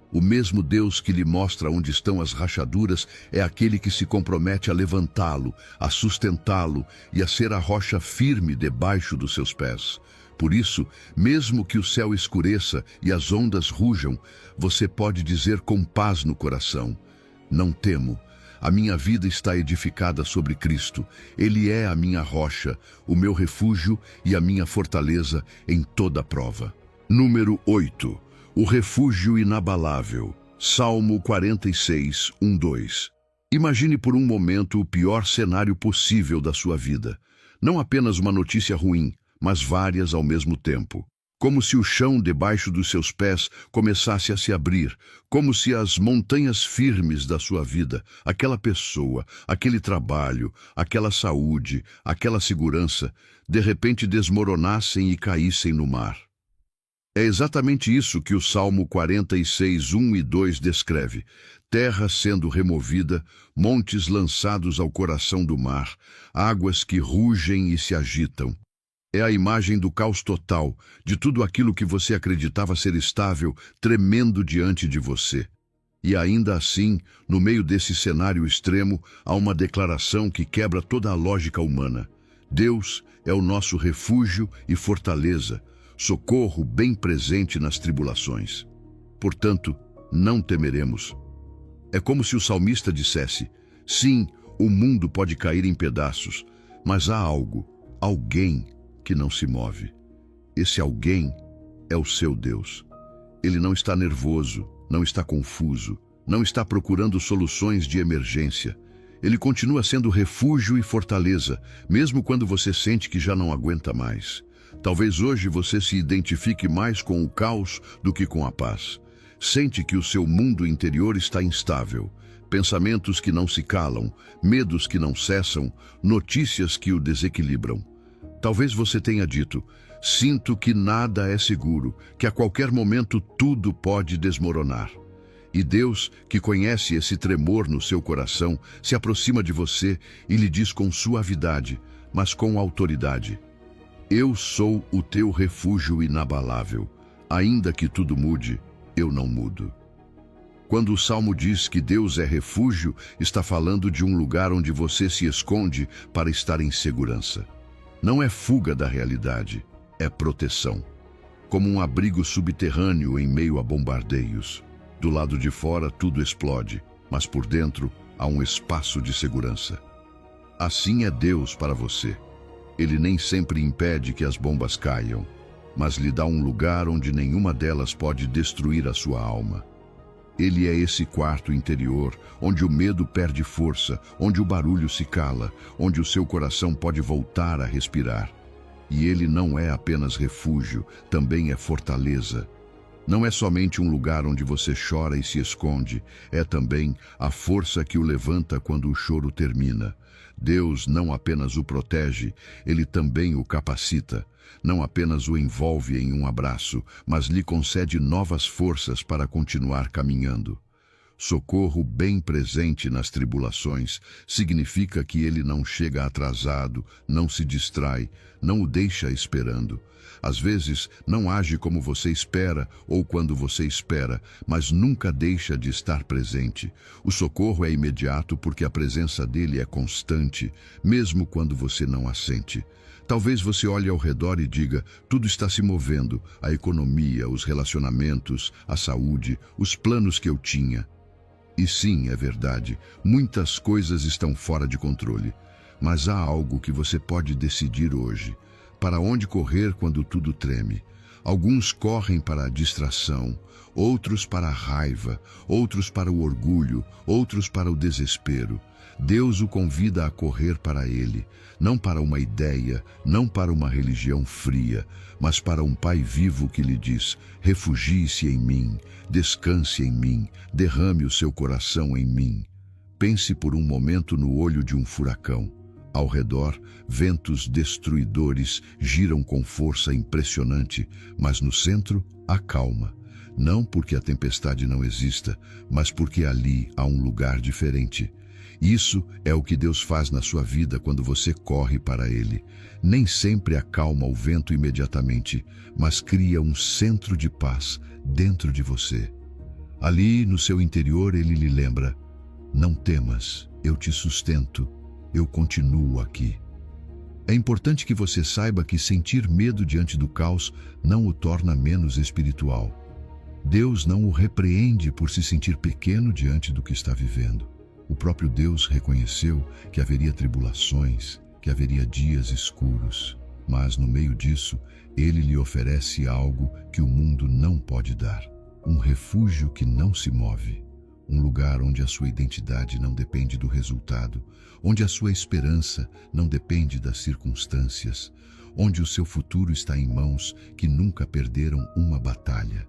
O mesmo Deus que lhe mostra onde estão as rachaduras é aquele que se compromete a levantá-lo, a sustentá-lo e a ser a rocha firme debaixo dos seus pés. Por isso, mesmo que o céu escureça e as ondas rujam, você pode dizer com paz no coração: não temo. A minha vida está edificada sobre Cristo. Ele é a minha rocha, o meu refúgio e a minha fortaleza em toda prova. Número 8. O refúgio inabalável. Salmo 46, 1-2. Imagine por um momento o pior cenário possível da sua vida. Não apenas uma notícia ruim, mas várias ao mesmo tempo. Como se o chão debaixo dos seus pés começasse a se abrir, como se as montanhas firmes da sua vida, aquela pessoa, aquele trabalho, aquela saúde, aquela segurança, de repente desmoronassem e caíssem no mar. É exatamente isso que o Salmo 46, 1 e 2 descreve. Terra sendo removida, montes lançados ao coração do mar, águas que rugem e se agitam. É a imagem do caos total, de tudo aquilo que você acreditava ser estável, tremendo diante de você. E ainda assim, no meio desse cenário extremo, há uma declaração que quebra toda a lógica humana. Deus é o nosso refúgio e fortaleza, socorro bem presente nas tribulações. Portanto, não temeremos. É como se o salmista dissesse: sim, o mundo pode cair em pedaços, mas há algo, alguém que não se move. Esse alguém é o seu Deus. Ele não está nervoso, não está confuso, não está procurando soluções de emergência. Ele continua sendo refúgio e fortaleza, mesmo quando você sente que já não aguenta mais. Talvez hoje você se identifique mais com o caos do que com a paz. Sente que o seu mundo interior está instável. Pensamentos que não se calam, medos que não cessam, notícias que o desequilibram. Talvez você tenha dito: sinto que nada é seguro, que a qualquer momento tudo pode desmoronar. E Deus, que conhece esse tremor no seu coração, se aproxima de você e lhe diz com suavidade, mas com autoridade: eu sou o teu refúgio inabalável. Ainda que tudo mude, eu não mudo. Quando o Salmo diz que Deus é refúgio, está falando de um lugar onde você se esconde para estar em segurança. Não é fuga da realidade, é proteção. Como um abrigo subterrâneo em meio a bombardeios. Do lado de fora tudo explode, mas por dentro há um espaço de segurança. Assim é Deus para você. Ele nem sempre impede que as bombas caiam, mas lhe dá um lugar onde nenhuma delas pode destruir a sua alma. Ele é esse quarto interior, onde o medo perde força, onde o barulho se cala, onde o seu coração pode voltar a respirar. E ele não é apenas refúgio, também é fortaleza. Não é somente um lugar onde você chora e se esconde, é também a força que o levanta quando o choro termina. Deus não apenas o protege, ele também o capacita. Não apenas o envolve em um abraço, mas lhe concede novas forças para continuar caminhando. Socorro bem presente nas tribulações significa que ele não chega atrasado, não se distrai, não o deixa esperando. Às vezes, não age como você espera ou quando você espera, mas nunca deixa de estar presente. O socorro é imediato porque a presença dele é constante, mesmo quando você não a sente. Talvez você olhe ao redor e diga: tudo está se movendo, a economia, os relacionamentos, a saúde, os planos que eu tinha. E sim, é verdade, muitas coisas estão fora de controle. Mas há algo que você pode decidir hoje. Para onde correr quando tudo treme? Alguns correm para a distração, outros para a raiva, outros para o orgulho, outros para o desespero. Deus o convida a correr para ele, não para uma ideia, não para uma religião fria, mas para um Pai vivo que lhe diz: refugie-se em mim, descanse em mim, derrame o seu coração em mim. Pense por um momento no olho de um furacão. Ao redor, ventos destruidores giram com força impressionante, mas no centro, há calma. Não porque a tempestade não exista, mas porque ali há um lugar diferente. Isso é o que Deus faz na sua vida quando você corre para Ele. Nem sempre acalma o vento imediatamente, mas cria um centro de paz dentro de você. Ali, no seu interior, Ele lhe lembra: não temas, eu te sustento, eu continuo aqui. É importante que você saiba que sentir medo diante do caos não o torna menos espiritual. Deus não o repreende por se sentir pequeno diante do que está vivendo. O próprio Deus reconheceu que haveria tribulações, que haveria dias escuros, mas no meio disso, Ele lhe oferece algo que o mundo não pode dar: um refúgio que não se move, um lugar onde a sua identidade não depende do resultado, onde a sua esperança não depende das circunstâncias, onde o seu futuro está em mãos que nunca perderam uma batalha.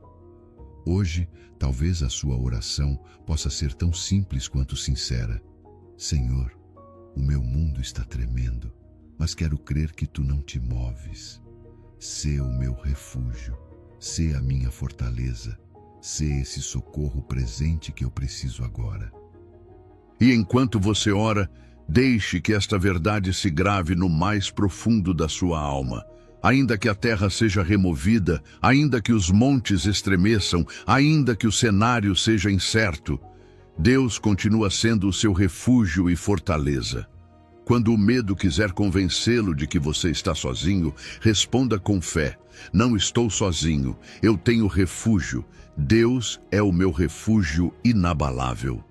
Hoje, talvez a sua oração possa ser tão simples quanto sincera: Senhor, o meu mundo está tremendo, mas quero crer que Tu não te moves. Sê o meu refúgio, sê a minha fortaleza, sê esse socorro presente que eu preciso agora. E enquanto você ora, deixe que esta verdade se grave no mais profundo da sua alma. Ainda que a terra seja removida, ainda que os montes estremeçam, ainda que o cenário seja incerto, Deus continua sendo o seu refúgio e fortaleza. Quando o medo quiser convencê-lo de que você está sozinho, responda com fé: não estou sozinho, eu tenho refúgio. Deus é o meu refúgio inabalável.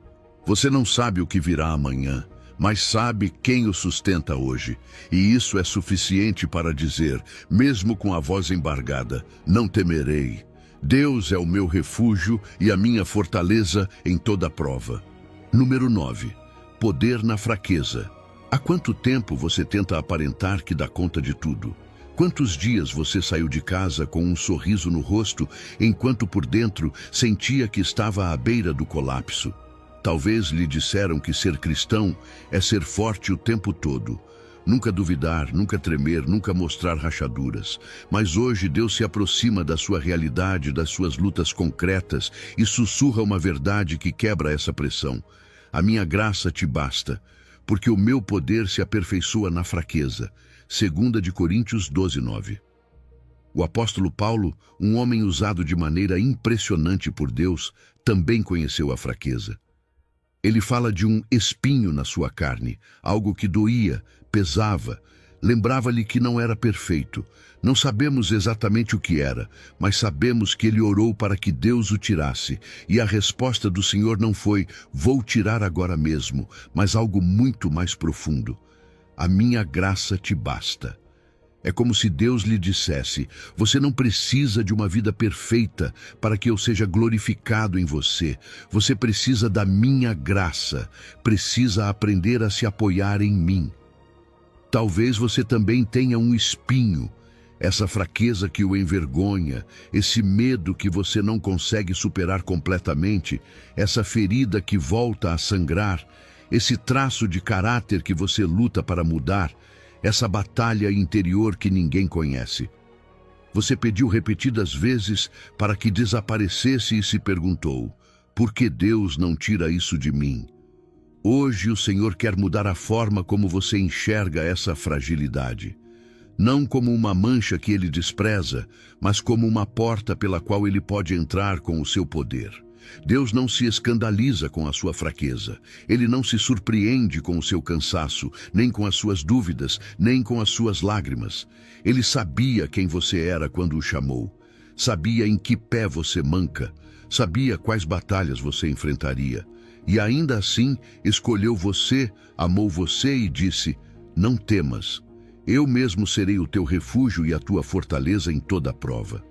Você não sabe o que virá amanhã, mas sabe quem o sustenta hoje. E isso é suficiente para dizer, mesmo com a voz embargada: não temerei. Deus é o meu refúgio e a minha fortaleza em toda prova. Número 9. Poder na fraqueza. Há quanto tempo você tenta aparentar que dá conta de tudo? Quantos dias você saiu de casa com um sorriso no rosto, enquanto por dentro sentia que estava à beira do colapso? Talvez lhe disseram que ser cristão é ser forte o tempo todo. Nunca duvidar, nunca tremer, nunca mostrar rachaduras. Mas hoje Deus se aproxima da sua realidade, das suas lutas concretas e sussurra uma verdade que quebra essa pressão. A minha graça te basta, porque o meu poder se aperfeiçoa na fraqueza. 2 Coríntios 12:9. O apóstolo Paulo, um homem usado de maneira impressionante por Deus, também conheceu a fraqueza. Ele fala de um espinho na sua carne, algo que doía, pesava, lembrava-lhe que não era perfeito. Não sabemos exatamente o que era, mas sabemos que ele orou para que Deus o tirasse, e a resposta do Senhor não foi: vou tirar agora mesmo, mas algo muito mais profundo: a minha graça te basta. É como se Deus lhe dissesse: você não precisa de uma vida perfeita para que eu seja glorificado em você. Você precisa da minha graça, precisa aprender a se apoiar em mim. Talvez você também tenha um espinho, essa fraqueza que o envergonha, esse medo que você não consegue superar completamente, essa ferida que volta a sangrar, esse traço de caráter que você luta para mudar, essa batalha interior que ninguém conhece. Você pediu repetidas vezes para que desaparecesse e se perguntou: por que Deus não tira isso de mim? Hoje o Senhor quer mudar a forma como você enxerga essa fragilidade. Não como uma mancha que Ele despreza, mas como uma porta pela qual Ele pode entrar com o seu poder. Deus não se escandaliza com a sua fraqueza. Ele não se surpreende com o seu cansaço, nem com as suas dúvidas, nem com as suas lágrimas. Ele sabia quem você era quando o chamou. Sabia em que pé você manca. Sabia quais batalhas você enfrentaria. E ainda assim, escolheu você, amou você e disse: não temas. Eu mesmo serei o teu refúgio e a tua fortaleza em toda prova.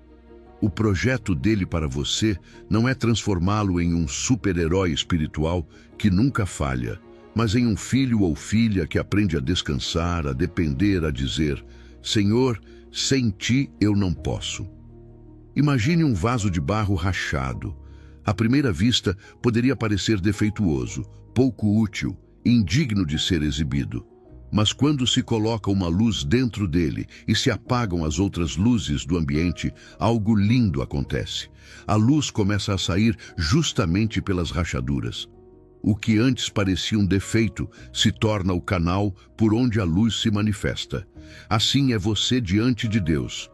O projeto dele para você não é transformá-lo em um super-herói espiritual que nunca falha, mas em um filho ou filha que aprende a descansar, a depender, a dizer: Senhor, sem ti eu não posso. Imagine um vaso de barro rachado. À primeira vista, poderia parecer defeituoso, pouco útil, indigno de ser exibido. Mas quando se coloca uma luz dentro dele e se apagam as outras luzes do ambiente, algo lindo acontece. A luz começa a sair justamente pelas rachaduras. O que antes parecia um defeito se torna o canal por onde a luz se manifesta. Assim é você diante de Deus.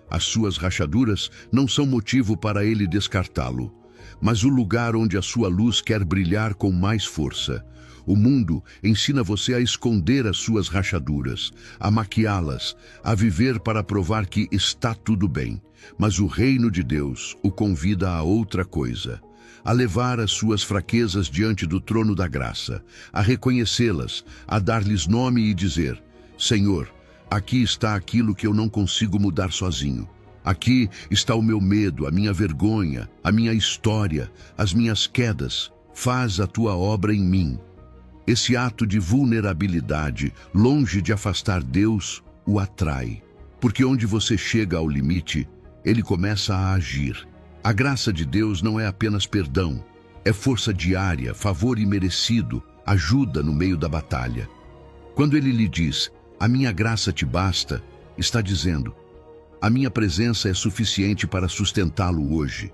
As suas rachaduras não são motivo para ele descartá-lo, mas o lugar onde a sua luz quer brilhar com mais força. O mundo ensina você a esconder as suas rachaduras, a maquiá-las, a viver para provar que está tudo bem. Mas o reino de Deus o convida a outra coisa: a levar as suas fraquezas diante do trono da graça, a reconhecê-las, a dar-lhes nome e dizer: Senhor, aqui está aquilo que eu não consigo mudar sozinho. Aqui está o meu medo, a minha vergonha, a minha história, as minhas quedas. Faz a tua obra em mim. Esse ato de vulnerabilidade, longe de afastar Deus, o atrai. Porque onde você chega ao limite, ele começa a agir. A graça de Deus não é apenas perdão, é força diária, favor imerecido, ajuda no meio da batalha. Quando ele lhe diz: a minha graça te basta, está dizendo: a minha presença é suficiente para sustentá-lo hoje.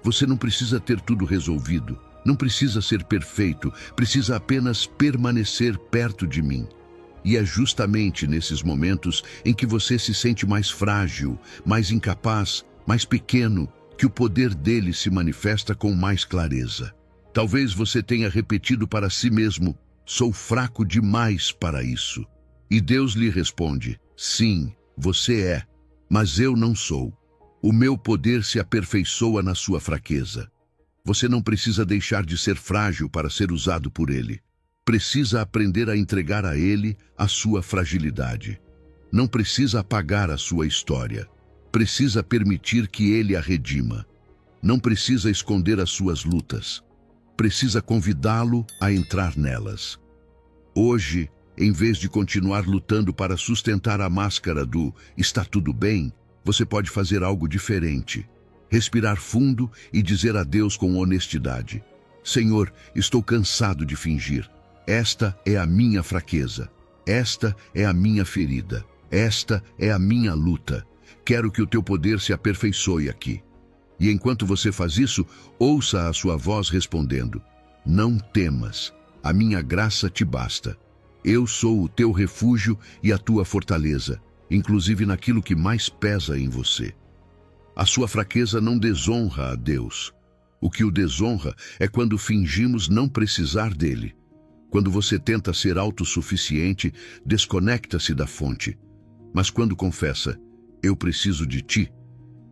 Você não precisa ter tudo resolvido, não precisa ser perfeito, precisa apenas permanecer perto de mim. E é justamente nesses momentos em que você se sente mais frágil, mais incapaz, mais pequeno, que o poder dele se manifesta com mais clareza. Talvez você tenha repetido para si mesmo: sou fraco demais para isso. E Deus lhe responde: sim, você é, mas eu não sou. O meu poder se aperfeiçoa na sua fraqueza. Você não precisa deixar de ser frágil para ser usado por ele. Precisa aprender a entregar a ele a sua fragilidade. Não precisa apagar a sua história. Precisa permitir que ele a redima. Não precisa esconder as suas lutas. Precisa convidá-lo a entrar nelas. Hoje, em vez de continuar lutando para sustentar a máscara do "está tudo bem", você pode fazer algo diferente. Respirar fundo e dizer a Deus com honestidade: Senhor, estou cansado de fingir. Esta é a minha fraqueza. Esta é a minha ferida. Esta é a minha luta. Quero que o teu poder se aperfeiçoe aqui. E enquanto você faz isso, ouça a sua voz respondendo: não temas, a minha graça te basta. Eu sou o teu refúgio e a tua fortaleza, inclusive naquilo que mais pesa em você. A sua fraqueza não desonra a Deus. O que o desonra é quando fingimos não precisar dele. Quando você tenta ser autossuficiente, desconecta-se da fonte. Mas quando confessa: eu preciso de ti,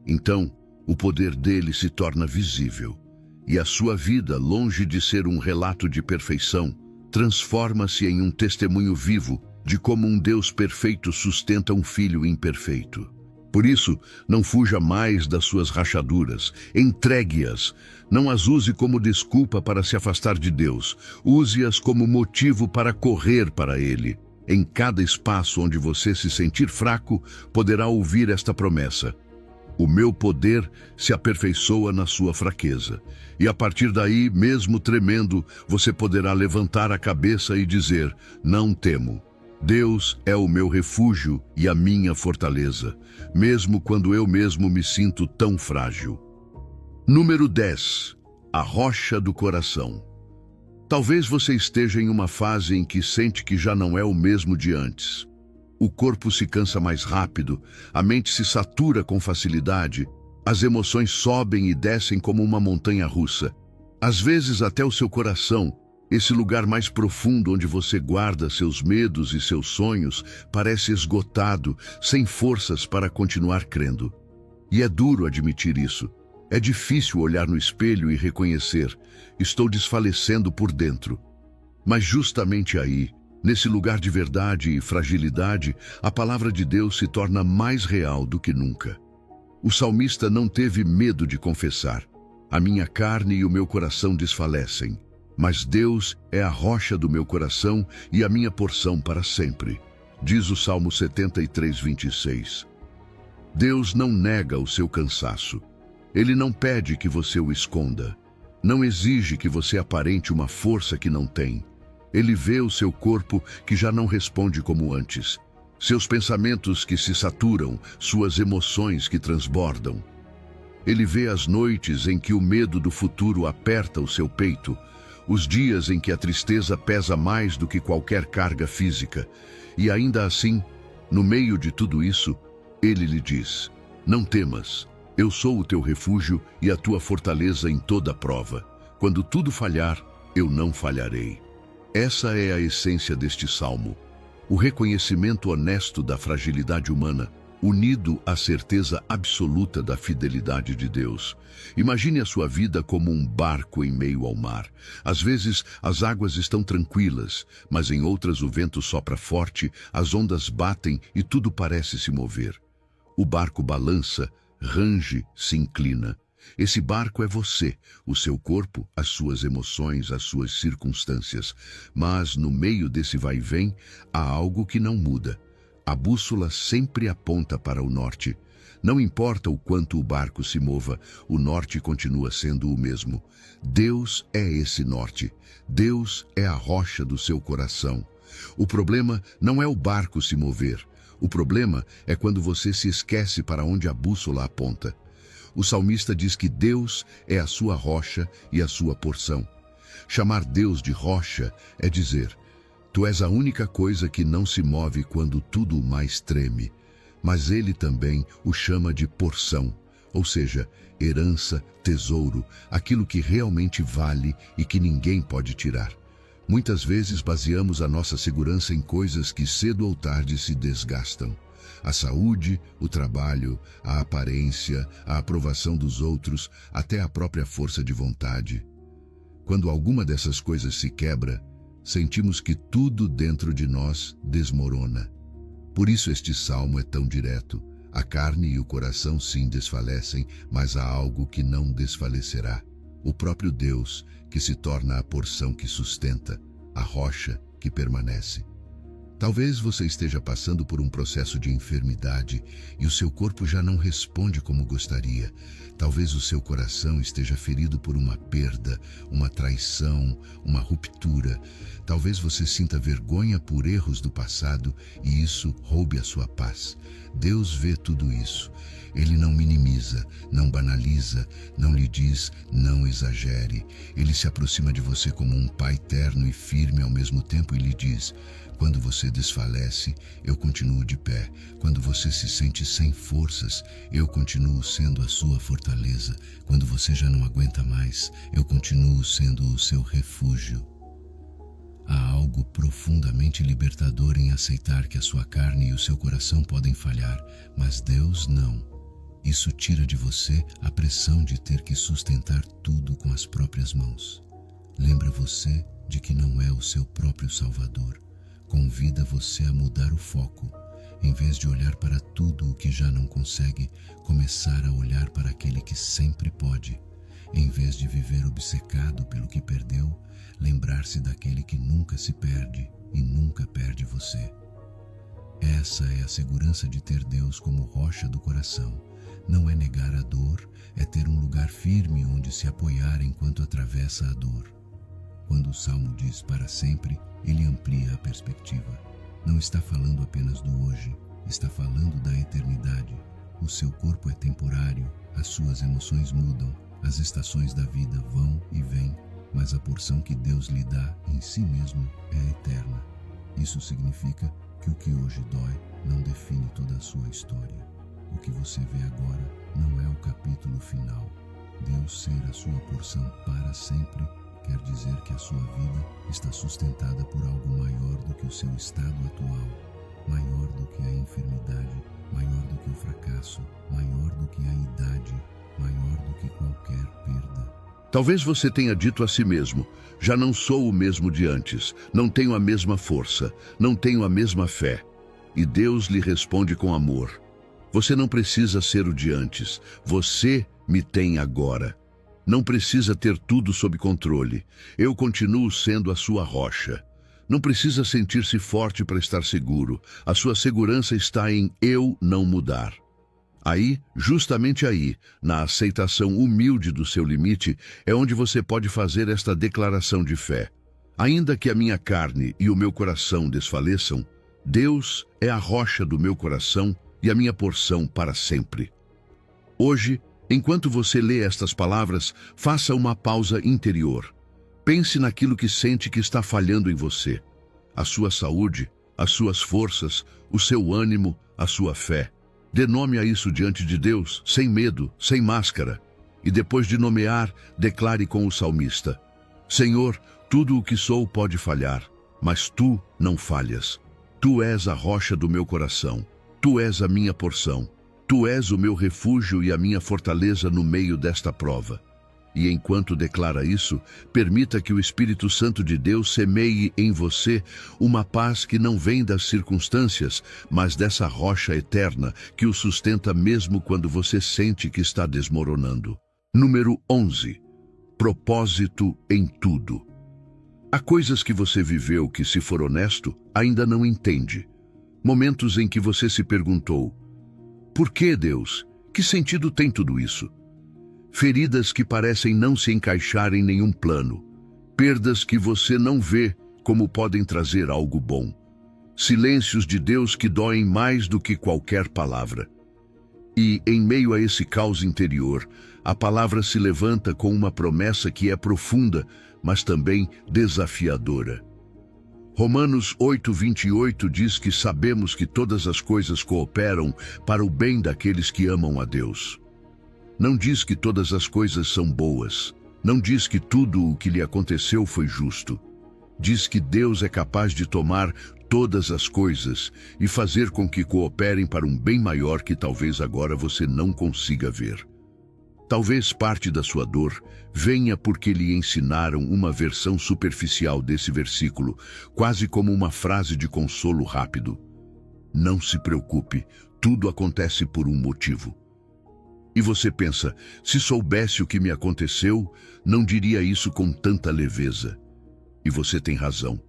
então o poder dele se torna visível. E a sua vida, longe de ser um relato de perfeição, transforma-se em um testemunho vivo de como um Deus perfeito sustenta um filho imperfeito. Por isso, não fuja mais das suas rachaduras, entregue-as. Não as use como desculpa para se afastar de Deus. Use-as como motivo para correr para Ele. Em cada espaço onde você se sentir fraco, poderá ouvir esta promessa: o meu poder se aperfeiçoa na sua fraqueza. E a partir daí, mesmo tremendo, você poderá levantar a cabeça e dizer: não temo. Deus é o meu refúgio e a minha fortaleza, mesmo quando eu mesmo me sinto tão frágil. Número 10. A rocha do coração. Talvez você esteja em uma fase em que sente que já não é o mesmo de antes. O corpo se cansa mais rápido, a mente se satura com facilidade, as emoções sobem e descem como uma montanha russa. Às vezes até o seu coração, esse lugar mais profundo onde você guarda seus medos e seus sonhos, parece esgotado, sem forças para continuar crendo. E é duro admitir isso. É difícil olhar no espelho e reconhecer: estou desfalecendo por dentro. Mas justamente aí, nesse lugar de verdade e fragilidade, a palavra de Deus se torna mais real do que nunca. O salmista não teve medo de confessar: a minha carne e o meu coração desfalecem, mas Deus é a rocha do meu coração e a minha porção para sempre. Diz o Salmo 73, 26. Deus não nega o seu cansaço. Ele não pede que você o esconda. Não exige que você aparente uma força que não tem. Ele vê o seu corpo que já não responde como antes. Seus pensamentos que se saturam, suas emoções que transbordam. Ele vê as noites em que o medo do futuro aperta o seu peito, os dias em que a tristeza pesa mais do que qualquer carga física. E ainda assim, no meio de tudo isso, ele lhe diz: não temas, eu sou o teu refúgio e a tua fortaleza em toda prova. Quando tudo falhar, eu não falharei. Essa é a essência deste salmo. O reconhecimento honesto da fragilidade humana, unido à certeza absoluta da fidelidade de Deus. Imagine a sua vida como um barco em meio ao mar. Às vezes, as águas estão tranquilas, mas em outras o vento sopra forte, as ondas batem e tudo parece se mover. O barco balança, range, se inclina. Esse barco é você, o seu corpo, as suas emoções, as suas circunstâncias. Mas no meio desse vai-vem, há algo que não muda. A bússola sempre aponta para o norte. Não importa o quanto o barco se mova, o norte continua sendo o mesmo. Deus é esse norte. Deus é a rocha do seu coração. O problema não é o barco se mover. O problema é quando você se esquece para onde a bússola aponta. O salmista diz que Deus é a sua rocha e a sua porção. Chamar Deus de rocha é dizer: tu és a única coisa que não se move quando tudo mais treme. Mas ele também o chama de porção, ou seja, herança, tesouro, aquilo que realmente vale e que ninguém pode tirar. Muitas vezes baseamos a nossa segurança em coisas que cedo ou tarde se desgastam. A saúde, o trabalho, a aparência, a aprovação dos outros, até a própria força de vontade. Quando alguma dessas coisas se quebra, sentimos que tudo dentro de nós desmorona. Por isso este salmo é tão direto. A carne e o coração sim desfalecem, mas há algo que não desfalecerá. O próprio Deus, que se torna a porção que sustenta, a rocha que permanece. Talvez você esteja passando por um processo de enfermidade e o seu corpo já não responde como gostaria. Talvez o seu coração esteja ferido por uma perda, uma traição, uma ruptura. Talvez você sinta vergonha por erros do passado e isso roube a sua paz. Deus vê tudo isso. Ele não minimiza, não banaliza, não lhe diz não exagere. Ele se aproxima de você como um pai terno e firme ao mesmo tempo e lhe diz: quando você desfalece, eu continuo de pé. Quando você se sente sem forças, eu continuo sendo a sua fortaleza. Quando você já não aguenta mais, eu continuo sendo o seu refúgio. Há algo profundamente libertador em aceitar que a sua carne e o seu coração podem falhar, mas Deus não. Isso tira de você a pressão de ter que sustentar tudo com as próprias mãos. Lembra você de que não é o seu próprio Salvador. Convida você a mudar o foco. Em vez de olhar para tudo o que já não consegue, começar a olhar para aquele que sempre pode. Em vez de viver obcecado pelo que perdeu, lembrar-se daquele que nunca se perde e nunca perde você. Essa é a segurança de ter Deus como rocha do coração. Não é negar a dor, é ter um lugar firme onde se apoiar enquanto atravessa a dor. Quando o Salmo diz para sempre, ele amplia a perspectiva. Não está falando apenas do hoje, está falando da eternidade. O seu corpo é temporário, as suas emoções mudam, as estações da vida vão e vêm, mas a porção que Deus lhe dá em si mesmo é eterna. Isso significa que o que hoje dói não define toda a sua história. O que você vê agora não é o capítulo final. Deus ser a sua porção para sempre quer dizer que a sua vida está sustentada por algo maior do que o seu estado atual, maior do que a enfermidade, maior do que o fracasso, maior do que a idade, maior do que qualquer perda. Talvez você tenha dito a si mesmo: já não sou o mesmo de antes, não tenho a mesma força, não tenho a mesma fé. E Deus lhe responde com amor: você não precisa ser o de antes, você me tem agora. Não precisa ter tudo sob controle. Eu continuo sendo a sua rocha. Não precisa sentir-se forte para estar seguro. A sua segurança está em eu não mudar. Aí, justamente aí, na aceitação humilde do seu limite, é onde você pode fazer esta declaração de fé. Ainda que a minha carne e o meu coração desfaleçam, Deus é a rocha do meu coração e a minha porção para sempre. Hoje, enquanto você lê estas palavras, faça uma pausa interior. Pense naquilo que sente que está falhando em você. A sua saúde, as suas forças, o seu ânimo, a sua fé. Dê nome a isso diante de Deus, sem medo, sem máscara. E depois de nomear, declare com o salmista: Senhor, tudo o que sou pode falhar, mas Tu não falhas. Tu és a rocha do meu coração. Tu és a minha porção. Tu és o meu refúgio e a minha fortaleza no meio desta prova. E enquanto declara isso, permita que o Espírito Santo de Deus semeie em você uma paz que não vem das circunstâncias, mas dessa rocha eterna que o sustenta mesmo quando você sente que está desmoronando. Número 11. Propósito em tudo. Há coisas que você viveu que, se for honesto, ainda não entende. Momentos em que você se perguntou: por que, Deus? Que sentido tem tudo isso? Feridas que parecem não se encaixar em nenhum plano. Perdas que você não vê como podem trazer algo bom. Silêncios de Deus que doem mais do que qualquer palavra. E, em meio a esse caos interior, a palavra se levanta com uma promessa que é profunda, mas também desafiadora. Romanos 8:28 diz que sabemos que todas as coisas cooperam para o bem daqueles que amam a Deus. Não diz que todas as coisas são boas. Não diz que tudo o que lhe aconteceu foi justo. Diz que Deus é capaz de tomar todas as coisas e fazer com que cooperem para um bem maior que talvez agora você não consiga ver. Talvez parte da sua dor venha porque lhe ensinaram uma versão superficial desse versículo, quase como uma frase de consolo rápido. Não se preocupe, tudo acontece por um motivo. E você pensa, se soubesse o que me aconteceu, não diria isso com tanta leveza. E você tem razão.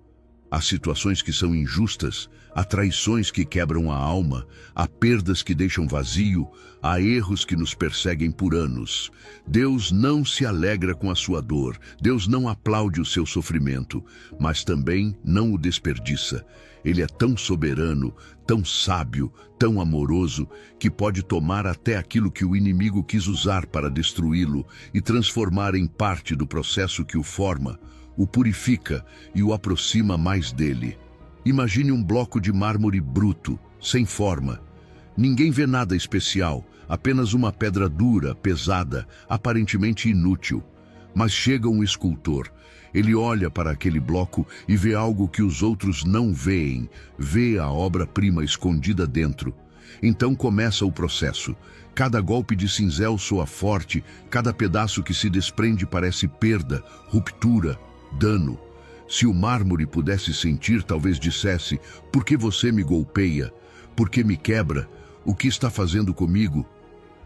Há situações que são injustas, há traições que quebram a alma, há perdas que deixam vazio, há erros que nos perseguem por anos. Deus não se alegra com a sua dor, Deus não aplaude o seu sofrimento, mas também não o desperdiça. Ele é tão soberano, tão sábio, tão amoroso, que pode tomar até aquilo que o inimigo quis usar para destruí-lo e transformar em parte do processo que o forma, o purifica e o aproxima mais dele. Imagine um bloco de mármore bruto, sem forma. Ninguém vê nada especial, apenas uma pedra dura, pesada, aparentemente inútil. Mas chega um escultor. Ele olha para aquele bloco e vê algo que os outros não veem, vê a obra-prima escondida dentro. Então começa o processo. Cada golpe de cinzel soa forte, cada pedaço que se desprende parece perda, ruptura, dano. Se o mármore pudesse sentir, talvez dissesse: por que você me golpeia? Por que me quebra? O que está fazendo comigo?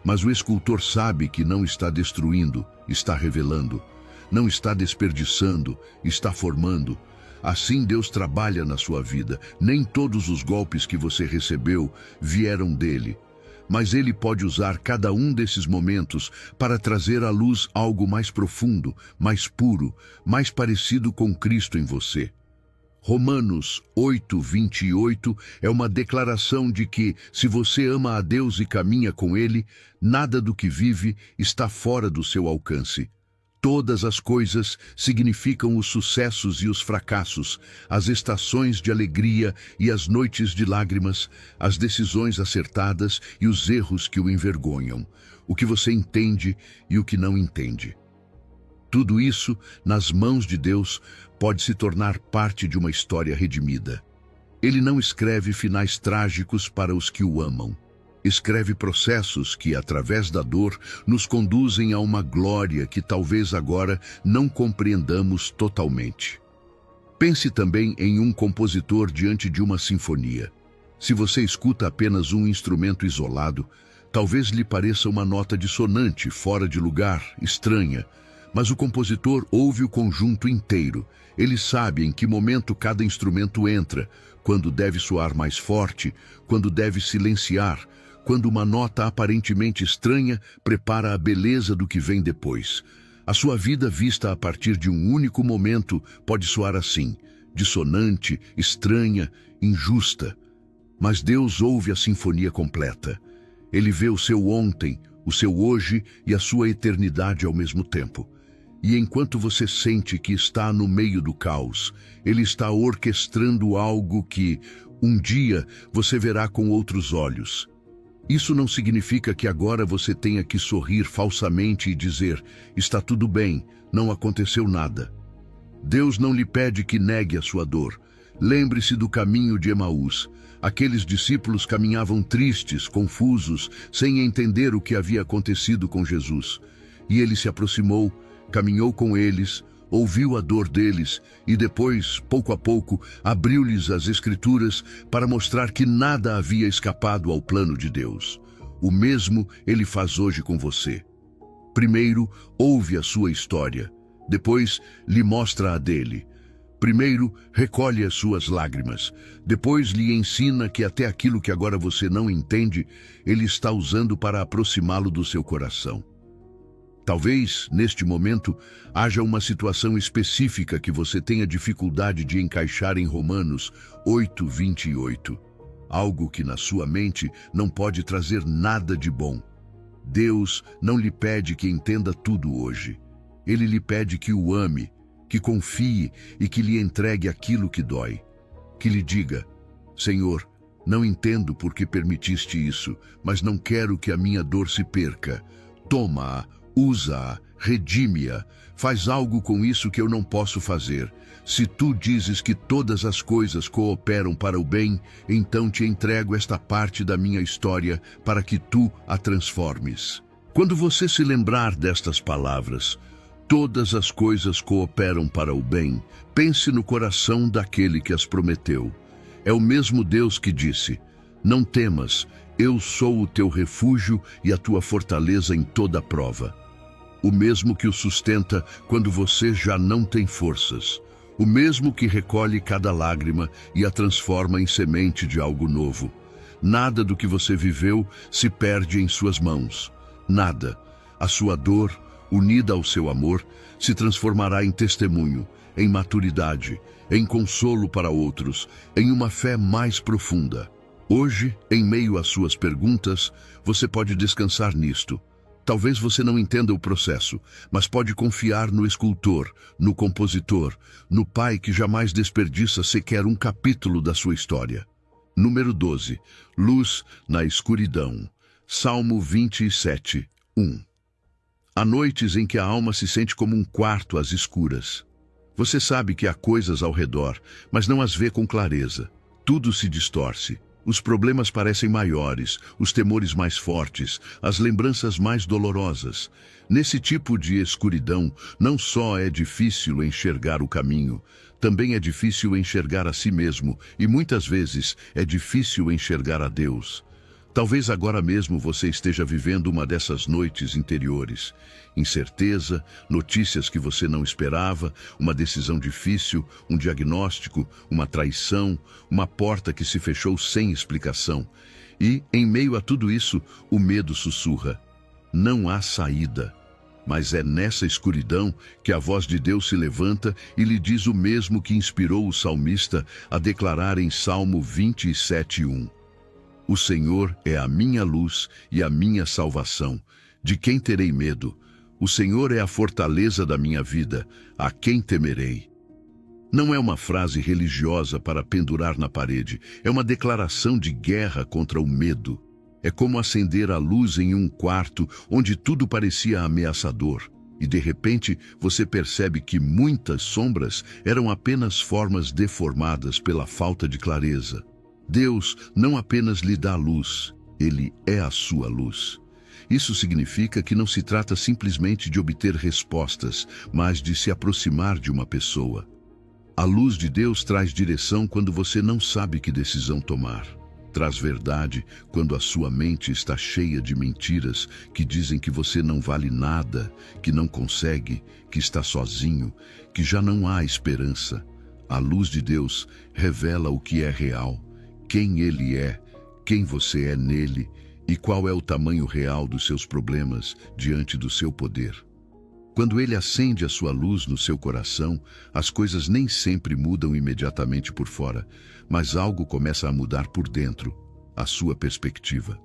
Mas o escultor sabe que não está destruindo, está revelando. Não está desperdiçando, está formando. Assim Deus trabalha na sua vida. Nem todos os golpes que você recebeu vieram dele. Mas Ele pode usar cada um desses momentos para trazer à luz algo mais profundo, mais puro, mais parecido com Cristo em você. Romanos 8:28 é uma declaração de que, se você ama a Deus e caminha com Ele, nada do que vive está fora do seu alcance. Todas as coisas significam os sucessos e os fracassos, as estações de alegria e as noites de lágrimas, as decisões acertadas e os erros que o envergonham, o que você entende e o que não entende. Tudo isso, nas mãos de Deus, pode se tornar parte de uma história redimida. Ele não escreve finais trágicos para os que o amam. Escreve processos que, através da dor, nos conduzem a uma glória que talvez agora não compreendamos totalmente. Pense também em um compositor diante de uma sinfonia. Se você escuta apenas um instrumento isolado, talvez lhe pareça uma nota dissonante, fora de lugar, estranha. Mas o compositor ouve o conjunto inteiro. Ele sabe em que momento cada instrumento entra, quando deve soar mais forte, quando deve silenciar, quando uma nota aparentemente estranha prepara a beleza do que vem depois. A sua vida vista a partir de um único momento pode soar assim, dissonante, estranha, injusta. Mas Deus ouve a sinfonia completa. Ele vê o seu ontem, o seu hoje e a sua eternidade ao mesmo tempo. E enquanto você sente que está no meio do caos, Ele está orquestrando algo que, um dia, você verá com outros olhos. Isso não significa que agora você tenha que sorrir falsamente e dizer: está tudo bem, não aconteceu nada. Deus não lhe pede que negue a sua dor. Lembre-se do caminho de Emaús. Aqueles discípulos caminhavam tristes, confusos, sem entender o que havia acontecido com Jesus. E ele se aproximou, caminhou com eles, ouviu a dor deles e depois, pouco a pouco, abriu-lhes as Escrituras para mostrar que nada havia escapado ao plano de Deus. O mesmo ele faz hoje com você. Primeiro, ouve a sua história. Depois, lhe mostra a dele. Primeiro, recolhe as suas lágrimas. Depois, lhe ensina que até aquilo que agora você não entende, ele está usando para aproximá-lo do seu coração. Talvez, neste momento, haja uma situação específica que você tenha dificuldade de encaixar em Romanos 8:28. Algo que na sua mente não pode trazer nada de bom. Deus não lhe pede que entenda tudo hoje. Ele lhe pede que o ame, que confie e que lhe entregue aquilo que dói. Que lhe diga: Senhor, não entendo por que permitiste isso, mas não quero que a minha dor se perca. Toma-a, usa-a, redime-a, faz algo com isso que eu não posso fazer. Se tu dizes que todas as coisas cooperam para o bem, então te entrego esta parte da minha história para que tu a transformes. Quando você se lembrar destas palavras, todas as coisas cooperam para o bem, pense no coração daquele que as prometeu. É o mesmo Deus que disse: não temas, eu sou o teu refúgio e a tua fortaleza em toda prova. O mesmo que o sustenta quando você já não tem forças. O mesmo que recolhe cada lágrima e a transforma em semente de algo novo. Nada do que você viveu se perde em suas mãos. Nada. A sua dor, unida ao seu amor, se transformará em testemunho, em maturidade, em consolo para outros, em uma fé mais profunda. Hoje, em meio às suas perguntas, você pode descansar nisto. Talvez você não entenda o processo, mas pode confiar no escultor, no compositor, no Pai que jamais desperdiça sequer um capítulo da sua história. Número 12. Luz na escuridão. Salmo 27:1. Há noites em que a alma se sente como um quarto às escuras. Você sabe que há coisas ao redor, mas não as vê com clareza. Tudo se distorce. Os problemas parecem maiores, os temores mais fortes, as lembranças mais dolorosas. Nesse tipo de escuridão, não só é difícil enxergar o caminho, também é difícil enxergar a si mesmo e muitas vezes é difícil enxergar a Deus. Talvez agora mesmo você esteja vivendo uma dessas noites interiores. Incerteza, notícias que você não esperava, uma decisão difícil, um diagnóstico, uma traição, uma porta que se fechou sem explicação. E, em meio a tudo isso, o medo sussurra: não há saída. Mas é nessa escuridão que a voz de Deus se levanta e lhe diz o mesmo que inspirou o salmista a declarar em Salmo 27:1. O Senhor é a minha luz e a minha salvação. De quem terei medo? O Senhor é a fortaleza da minha vida. A quem temerei? Não é uma frase religiosa para pendurar na parede. É uma declaração de guerra contra o medo. É como acender a luz em um quarto onde tudo parecia ameaçador. E de repente você percebe que muitas sombras eram apenas formas deformadas pela falta de clareza. Deus não apenas lhe dá luz, Ele é a sua luz. Isso significa que não se trata simplesmente de obter respostas, mas de se aproximar de uma pessoa. A luz de Deus traz direção quando você não sabe que decisão tomar. Traz verdade quando a sua mente está cheia de mentiras que dizem que você não vale nada, que não consegue, que está sozinho, que já não há esperança. A luz de Deus revela o que é real. Quem Ele é, quem você é nele e qual é o tamanho real dos seus problemas diante do seu poder. Quando Ele acende a sua luz no seu coração, as coisas nem sempre mudam imediatamente por fora, mas algo começa a mudar por dentro, a sua perspectiva.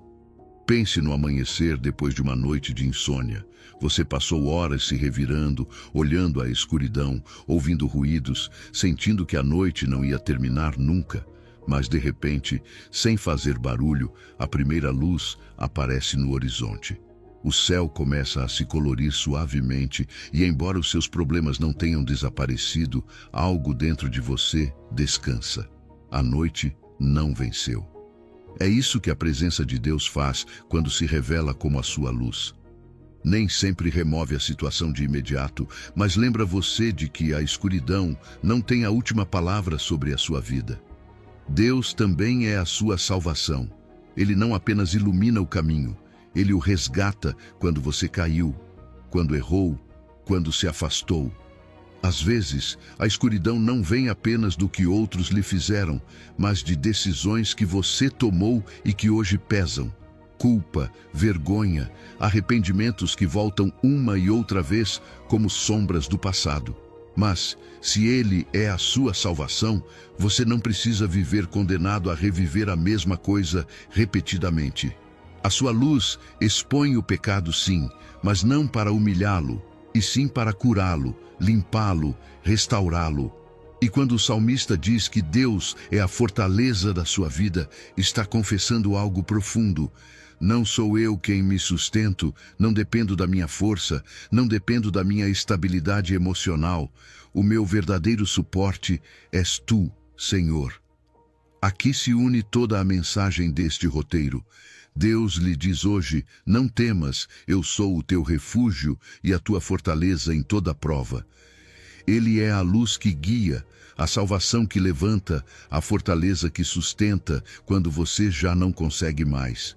Pense no amanhecer depois de uma noite de insônia. Você passou horas se revirando, olhando a escuridão, ouvindo ruídos, sentindo que a noite não ia terminar nunca. Mas, de repente, sem fazer barulho, a primeira luz aparece no horizonte. O céu começa a se colorir suavemente e, embora os seus problemas não tenham desaparecido, algo dentro de você descansa. A noite não venceu. É isso que a presença de Deus faz quando se revela como a sua luz. Nem sempre remove a situação de imediato, mas lembra você de que a escuridão não tem a última palavra sobre a sua vida. Deus também é a sua salvação. Ele não apenas ilumina o caminho, Ele o resgata quando você caiu, quando errou, quando se afastou. Às vezes, a escuridão não vem apenas do que outros lhe fizeram, mas de decisões que você tomou e que hoje pesam. Culpa, vergonha, arrependimentos que voltam uma e outra vez como sombras do passado. Mas, se Ele é a sua salvação, você não precisa viver condenado a reviver a mesma coisa repetidamente. A sua luz expõe o pecado, sim, mas não para humilhá-lo, e sim para curá-lo, limpá-lo, restaurá-lo. E quando o salmista diz que Deus é a fortaleza da sua vida, está confessando algo profundo. Não sou eu quem me sustento, não dependo da minha força, não dependo da minha estabilidade emocional. O meu verdadeiro suporte és tu, Senhor. Aqui se une toda a mensagem deste roteiro. Deus lhe diz hoje, não temas, eu sou o teu refúgio e a tua fortaleza em toda prova. Ele é a luz que guia, a salvação que levanta, a fortaleza que sustenta quando você já não consegue mais.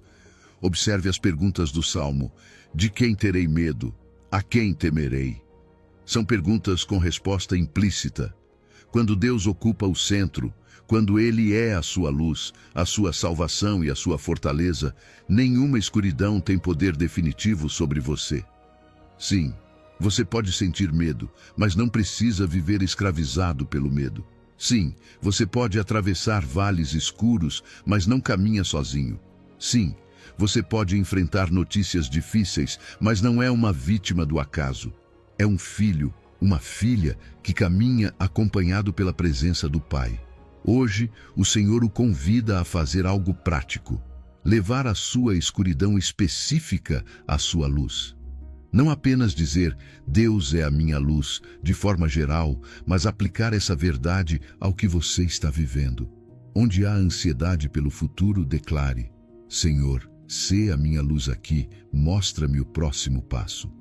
Observe as perguntas do Salmo. De quem terei medo? A quem temerei? São perguntas com resposta implícita. Quando Deus ocupa o centro, quando Ele é a sua luz, a sua salvação e a sua fortaleza, nenhuma escuridão tem poder definitivo sobre você. Sim, você pode sentir medo, mas não precisa viver escravizado pelo medo. Sim, você pode atravessar vales escuros, mas não caminha sozinho. Sim, você pode enfrentar notícias difíceis, mas não é uma vítima do acaso. É um filho, uma filha que caminha acompanhado pela presença do Pai. Hoje, o Senhor o convida a fazer algo prático, levar a sua escuridão específica à sua luz. Não apenas dizer, Deus é a minha luz, de forma geral, mas aplicar essa verdade ao que você está vivendo. Onde há ansiedade pelo futuro, declare, Senhor, sê a minha luz aqui, mostra-me o próximo passo.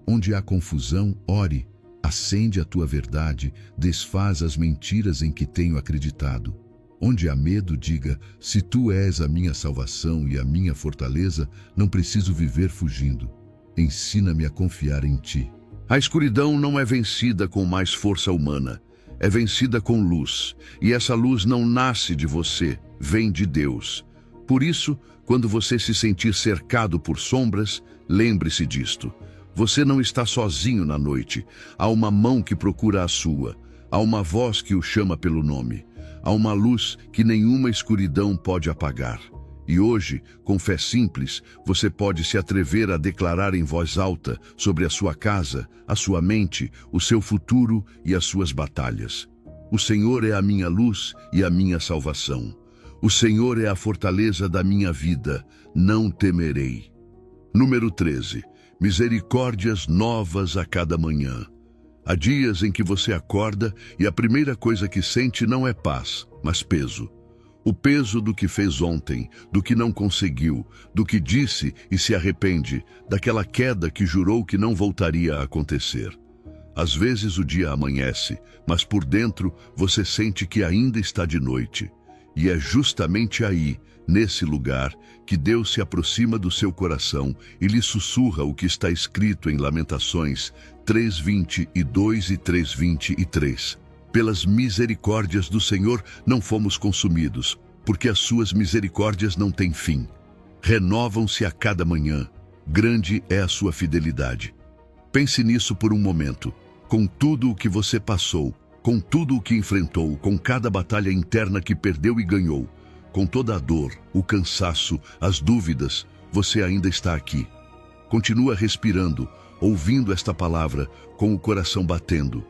Onde há confusão, ore, acende a tua verdade, desfaz as mentiras em que tenho acreditado. Onde há medo, diga, se tu és a minha salvação e a minha fortaleza, não preciso viver fugindo. Ensina-me a confiar em ti. A escuridão não é vencida com mais força humana, é vencida com luz, e essa luz não nasce de você, vem de Deus. Por isso, quando você se sentir cercado por sombras, lembre-se disto. Você não está sozinho na noite. Há uma mão que procura a sua. Há uma voz que o chama pelo nome. Há uma luz que nenhuma escuridão pode apagar. E hoje, com fé simples, você pode se atrever a declarar em voz alta sobre a sua casa, a sua mente, o seu futuro e as suas batalhas. O Senhor é a minha luz e a minha salvação. O Senhor é a fortaleza da minha vida, não temerei. Número 13. Misericórdias novas a cada manhã. Há dias em que você acorda e a primeira coisa que sente não é paz, mas peso. O peso do que fez ontem, do que não conseguiu, do que disse e se arrepende, daquela queda que jurou que não voltaria a acontecer. Às vezes o dia amanhece, mas por dentro você sente que ainda está de noite. E é justamente aí, nesse lugar, que Deus se aproxima do seu coração e lhe sussurra o que está escrito em Lamentações 3:22 e 3:23. Pelas misericórdias do Senhor não fomos consumidos, porque as suas misericórdias não têm fim. Renovam-se a cada manhã. Grande é a sua fidelidade. Pense nisso por um momento. Com tudo o que você passou, com tudo o que enfrentou, com cada batalha interna que perdeu e ganhou, com toda a dor, o cansaço, as dúvidas, você ainda está aqui. Continua respirando, ouvindo esta palavra, com o coração batendo.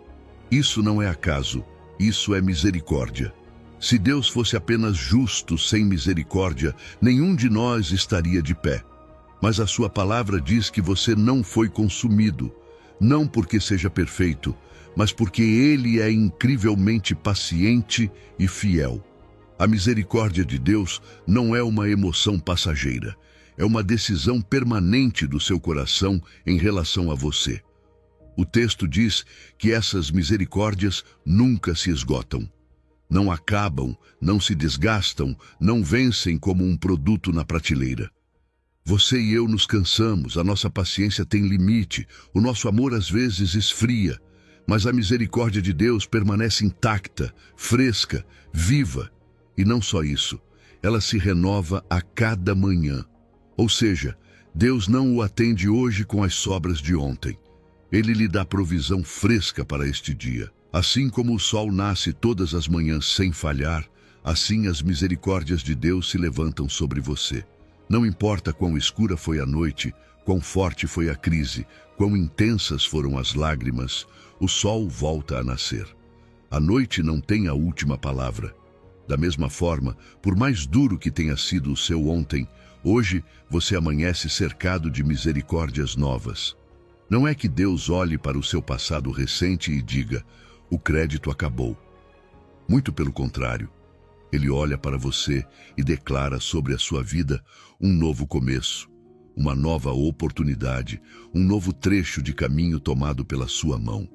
Isso não é acaso, isso é misericórdia. Se Deus fosse apenas justo, sem misericórdia, nenhum de nós estaria de pé. Mas a sua palavra diz que você não foi consumido, não porque seja perfeito, mas porque Ele é incrivelmente paciente e fiel. A misericórdia de Deus não é uma emoção passageira, é uma decisão permanente do seu coração em relação a você. O texto diz que essas misericórdias nunca se esgotam. Não acabam, não se desgastam, não vencem como um produto na prateleira. Você e eu nos cansamos, a nossa paciência tem limite, o nosso amor às vezes esfria, mas a misericórdia de Deus permanece intacta, fresca, viva. E não só isso, ela se renova a cada manhã. Ou seja, Deus não o atende hoje com as sobras de ontem. Ele lhe dá provisão fresca para este dia. Assim como o sol nasce todas as manhãs sem falhar, assim as misericórdias de Deus se levantam sobre você. Não importa quão escura foi a noite, quão forte foi a crise, quão intensas foram as lágrimas, o sol volta a nascer. A noite não tem a última palavra. Da mesma forma, por mais duro que tenha sido o seu ontem, hoje você amanhece cercado de misericórdias novas. Não é que Deus olhe para o seu passado recente e diga: o crédito acabou. Muito pelo contrário. Ele olha para você e declara sobre a sua vida um novo começo, uma nova oportunidade, um novo trecho de caminho tomado pela sua mão.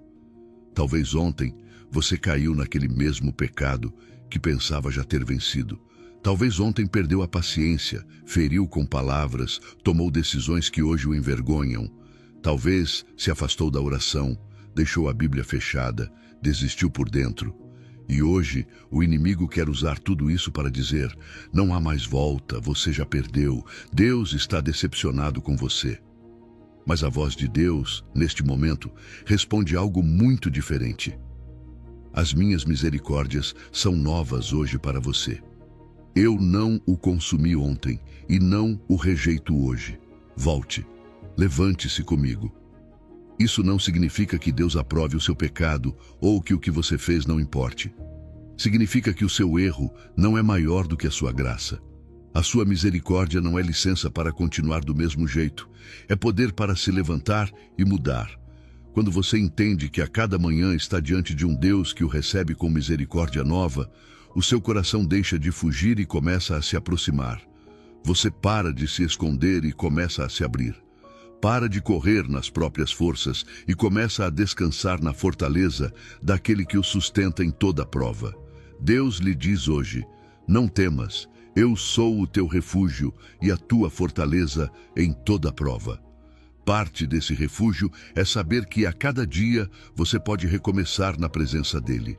Talvez ontem você caiu naquele mesmo pecado que pensava já ter vencido. Talvez ontem perdeu a paciência, feriu com palavras, tomou decisões que hoje o envergonham. Talvez se afastou da oração, deixou a Bíblia fechada, desistiu por dentro. E hoje, o inimigo quer usar tudo isso para dizer: não há mais volta, você já perdeu, Deus está decepcionado com você. Mas a voz de Deus, neste momento, responde algo muito diferente. As minhas misericórdias são novas hoje para você. Eu não o consumi ontem e não o rejeito hoje. Volte, levante-se comigo. Isso não significa que Deus aprove o seu pecado ou que o que você fez não importe. Significa que o seu erro não é maior do que a sua graça. A sua misericórdia não é licença para continuar do mesmo jeito. É poder para se levantar e mudar. Quando você entende que a cada manhã está diante de um Deus que o recebe com misericórdia nova, o seu coração deixa de fugir e começa a se aproximar. Você para de se esconder e começa a se abrir. Para de correr nas próprias forças e começa a descansar na fortaleza daquele que o sustenta em toda prova. Deus lhe diz hoje: não temas, eu sou o teu refúgio e a tua fortaleza em toda prova. Parte desse refúgio é saber que a cada dia você pode recomeçar na presença dele.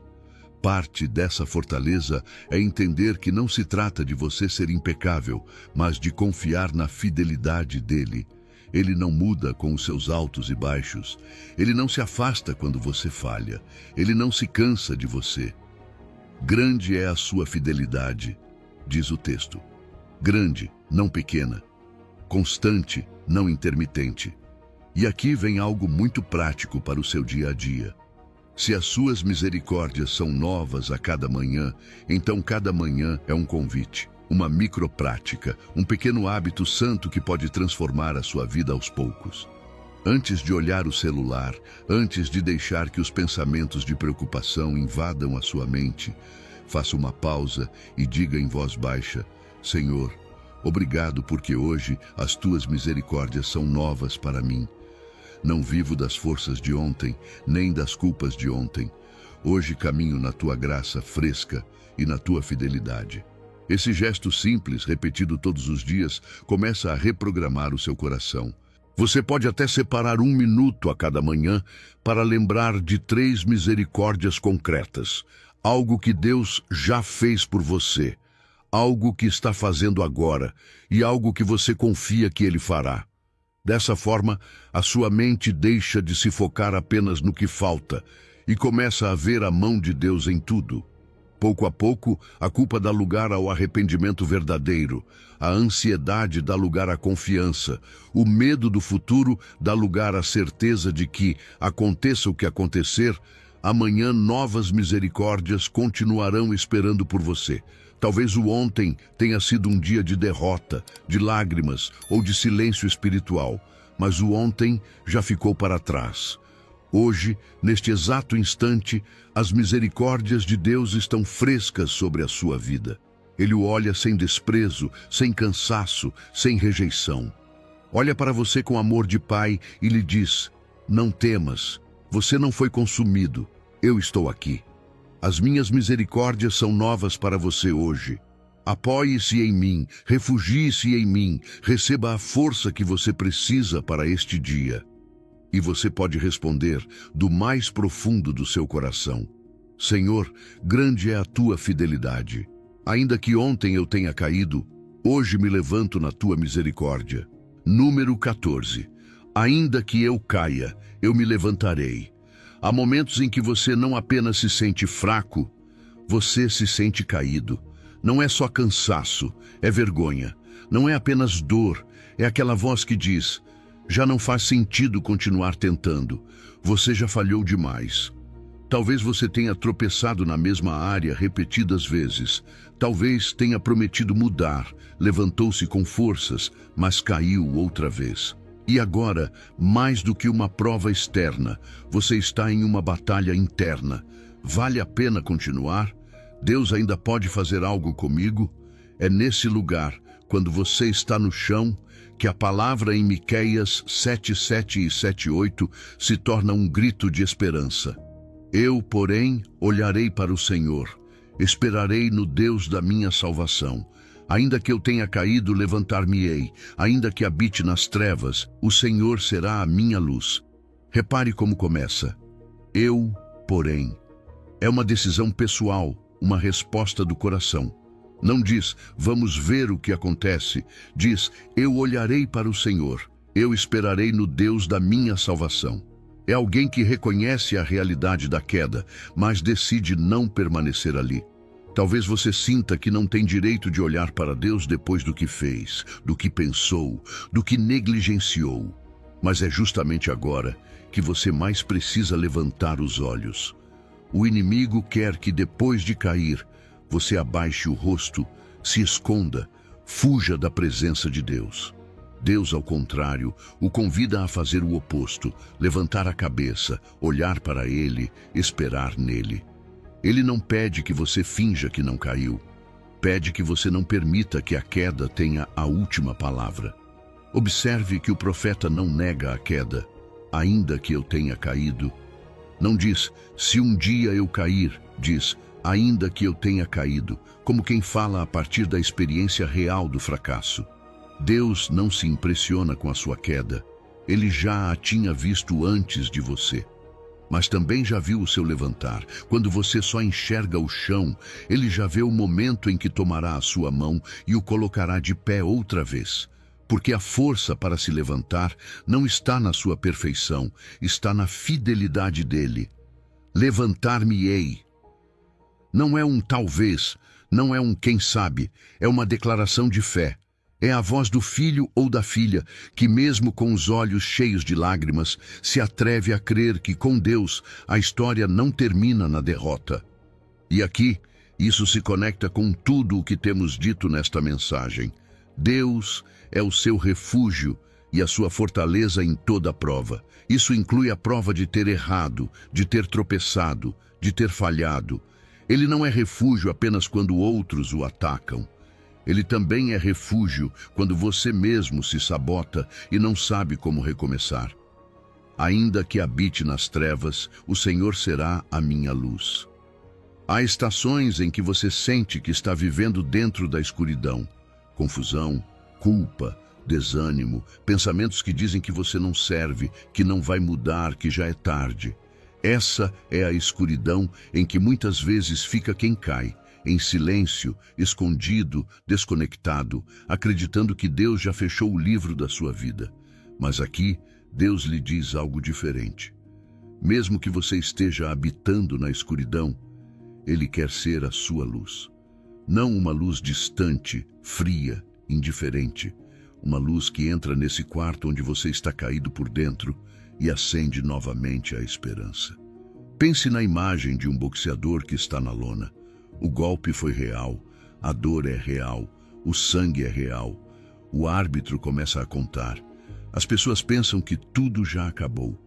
Parte dessa fortaleza é entender que não se trata de você ser impecável, mas de confiar na fidelidade dele. Ele não muda com os seus altos e baixos. Ele não se afasta quando você falha. Ele não se cansa de você. Grande é a sua fidelidade, diz o texto. Grande, não pequena. Constante, não intermitente. E aqui vem algo muito prático para o seu dia a dia. Se as suas misericórdias são novas a cada manhã, então cada manhã é um convite. Uma microprática, um pequeno hábito santo que pode transformar a sua vida aos poucos. Antes de olhar o celular, antes de deixar que os pensamentos de preocupação invadam a sua mente, faça uma pausa e diga em voz baixa: Senhor, obrigado porque hoje as tuas misericórdias são novas para mim. Não vivo das forças de ontem, nem das culpas de ontem. Hoje caminho na tua graça fresca e na tua fidelidade. Esse gesto simples, repetido todos os dias, começa a reprogramar o seu coração. Você pode até separar 1 minuto a cada manhã para lembrar de 3 misericórdias concretas. Algo que Deus já fez por você, algo que está fazendo agora e algo que você confia que Ele fará. Dessa forma, a sua mente deixa de se focar apenas no que falta e começa a ver a mão de Deus em tudo. Pouco a pouco, a culpa dá lugar ao arrependimento verdadeiro, a ansiedade dá lugar à confiança, o medo do futuro dá lugar à certeza de que, aconteça o que acontecer, amanhã novas misericórdias continuarão esperando por você. Talvez o ontem tenha sido um dia de derrota, de lágrimas ou de silêncio espiritual, mas o ontem já ficou para trás. Hoje, neste exato instante, as misericórdias de Deus estão frescas sobre a sua vida. Ele o olha sem desprezo, sem cansaço, sem rejeição. Olha para você com amor de pai e lhe diz: não temas, você não foi consumido, eu estou aqui. As minhas misericórdias são novas para você hoje. Apoie-se em mim, refugie-se em mim, receba a força que você precisa para este dia. E você pode responder do mais profundo do seu coração: Senhor, grande é a tua fidelidade. Ainda que ontem eu tenha caído, hoje me levanto na tua misericórdia. Número 14. Ainda que eu caia, eu me levantarei. Há momentos em que você não apenas se sente fraco, você se sente caído. Não é só cansaço, é vergonha. Não é apenas dor, é aquela voz que diz: já não faz sentido continuar tentando, você já falhou demais. Talvez você tenha tropeçado na mesma área repetidas vezes. Talvez tenha prometido mudar, levantou-se com forças, mas caiu outra vez. E agora, mais do que uma prova externa, você está em uma batalha interna. Vale a pena continuar? Deus ainda pode fazer algo comigo? É nesse lugar, quando você está no chão, que a palavra em Miqueias 7:7 e 7:8 se torna um grito de esperança. Eu, porém, olharei para o Senhor, esperarei no Deus da minha salvação. Ainda que eu tenha caído, levantar-me-ei. Ainda que habite nas trevas, o Senhor será a minha luz. Repare como começa. Eu, porém. É uma decisão pessoal, uma resposta do coração. Não diz: vamos ver o que acontece. Diz: eu olharei para o Senhor. Eu esperarei no Deus da minha salvação. É alguém que reconhece a realidade da queda, mas decide não permanecer ali. Talvez você sinta que não tem direito de olhar para Deus depois do que fez, do que pensou, do que negligenciou. Mas é justamente agora que você mais precisa levantar os olhos. O inimigo quer que depois de cair, você abaixe o rosto, se esconda, fuja da presença de Deus. Deus, ao contrário, o convida a fazer o oposto, levantar a cabeça, olhar para Ele, esperar nele. Ele não pede que você finja que não caiu. Pede que você não permita que a queda tenha a última palavra. Observe que o profeta não nega a queda, ainda que eu tenha caído. Não diz: se um dia eu cair, diz: ainda que eu tenha caído, como quem fala a partir da experiência real do fracasso. Deus não se impressiona com a sua queda. Ele já a tinha visto antes de você. Mas também já viu o seu levantar. Quando você só enxerga o chão, Ele já vê o momento em que tomará a sua mão e o colocará de pé outra vez. Porque a força para se levantar não está na sua perfeição, está na fidelidade dEle. Levantar-me-ei. Não é um talvez, não é um quem sabe, é uma declaração de fé. É a voz do filho ou da filha que, mesmo com os olhos cheios de lágrimas, se atreve a crer que, com Deus, a história não termina na derrota. E aqui, isso se conecta com tudo o que temos dito nesta mensagem. Deus é o seu refúgio e a sua fortaleza em toda prova. Isso inclui a prova de ter errado, de ter tropeçado, de ter falhado. Ele não é refúgio apenas quando outros o atacam. Ele também é refúgio quando você mesmo se sabota e não sabe como recomeçar. Ainda que habite nas trevas, o Senhor será a minha luz. Há estações em que você sente que está vivendo dentro da escuridão. Confusão, culpa, desânimo, pensamentos que dizem que você não serve, que não vai mudar, que já é tarde. Essa é a escuridão em que muitas vezes fica quem cai. Em silêncio, escondido, desconectado, acreditando que Deus já fechou o livro da sua vida. Mas aqui, Deus lhe diz algo diferente. Mesmo que você esteja habitando na escuridão, Ele quer ser a sua luz. Não uma luz distante, fria, indiferente. Uma luz que entra nesse quarto onde você está caído por dentro e acende novamente a esperança. Pense na imagem de um boxeador que está na lona. O golpe foi real, a dor é real, o sangue é real. O árbitro começa a contar. As pessoas pensam que tudo já acabou,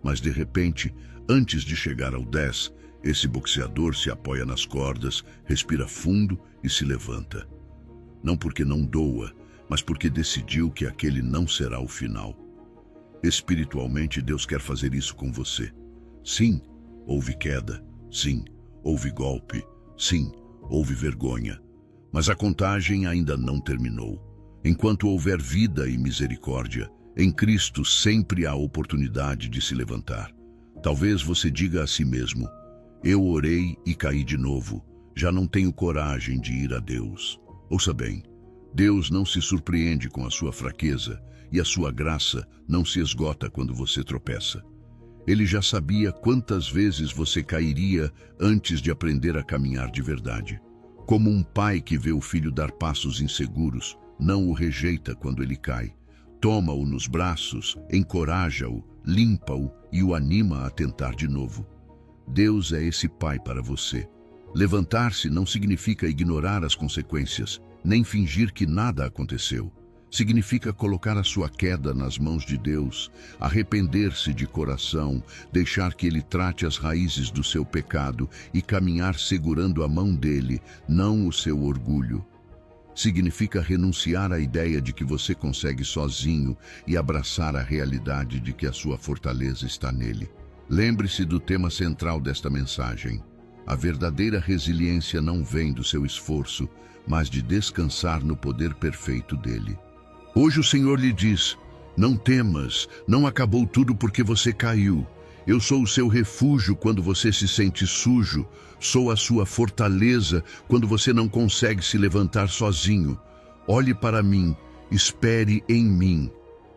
mas de repente, antes de chegar ao 10, esse boxeador se apoia nas cordas, respira fundo e se levanta. Não porque não doa, mas porque decidiu que aquele não será o final. Espiritualmente, Deus quer fazer isso com você. Sim, houve queda. Sim, houve golpe. Sim, houve vergonha. Mas a contagem ainda não terminou. Enquanto houver vida e misericórdia, em Cristo sempre há oportunidade de se levantar. Talvez você diga a si mesmo: eu orei e caí de novo. Já não tenho coragem de ir a Deus. Ouça bem, Deus não se surpreende com a sua fraqueza e a sua graça não se esgota quando você tropeça. Ele já sabia quantas vezes você cairia antes de aprender a caminhar de verdade. Como um pai que vê o filho dar passos inseguros, não o rejeita quando ele cai. Toma-o nos braços, encoraja-o, limpa-o e o anima a tentar de novo. Deus é esse pai para você. Levantar-se não significa ignorar as consequências, nem fingir que nada aconteceu. Significa colocar a sua queda nas mãos de Deus, arrepender-se de coração, deixar que Ele trate as raízes do seu pecado e caminhar segurando a mão dele, não o seu orgulho. Significa renunciar à ideia de que você consegue sozinho e abraçar a realidade de que a sua fortaleza está nele. Lembre-se do tema central desta mensagem. A verdadeira resiliência não vem do seu esforço, mas de descansar no poder perfeito dele. Hoje o Senhor lhe diz: não temas, não acabou tudo porque você caiu. Eu sou o seu refúgio quando você se sente sujo. Sou a sua fortaleza quando você não consegue se levantar sozinho. Olhe para mim, espere em mim.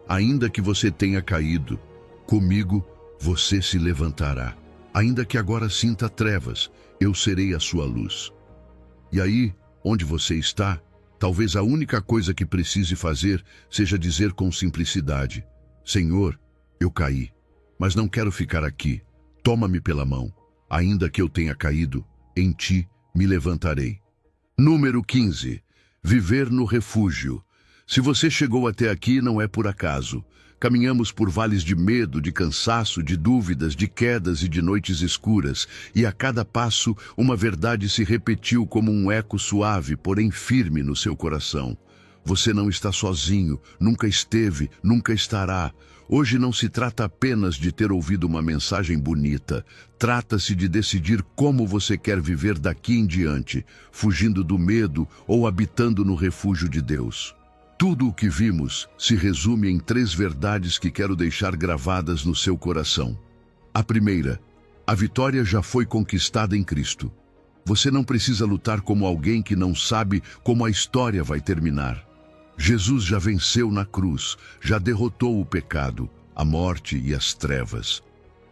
Ainda que você tenha caído, comigo você se levantará. Ainda que agora sinta trevas, eu serei a sua luz. E aí, onde você está, talvez a única coisa que precise fazer seja dizer com simplicidade: Senhor, eu caí, mas não quero ficar aqui. Toma-me pela mão. Ainda que eu tenha caído, em ti me levantarei. Número 15. Viver no refúgio. Se você chegou até aqui, não é por acaso. Caminhamos por vales de medo, de cansaço, de dúvidas, de quedas e de noites escuras, e a cada passo uma verdade se repetiu como um eco suave, porém firme no seu coração. Você não está sozinho, nunca esteve, nunca estará. Hoje não se trata apenas de ter ouvido uma mensagem bonita. Trata-se de decidir como você quer viver daqui em diante, fugindo do medo ou habitando no refúgio de Deus. Tudo o que vimos se resume em 3 verdades que quero deixar gravadas no seu coração. A primeira: a vitória já foi conquistada em Cristo. Você não precisa lutar como alguém que não sabe como a história vai terminar. Jesus já venceu na cruz, já derrotou o pecado, a morte e as trevas.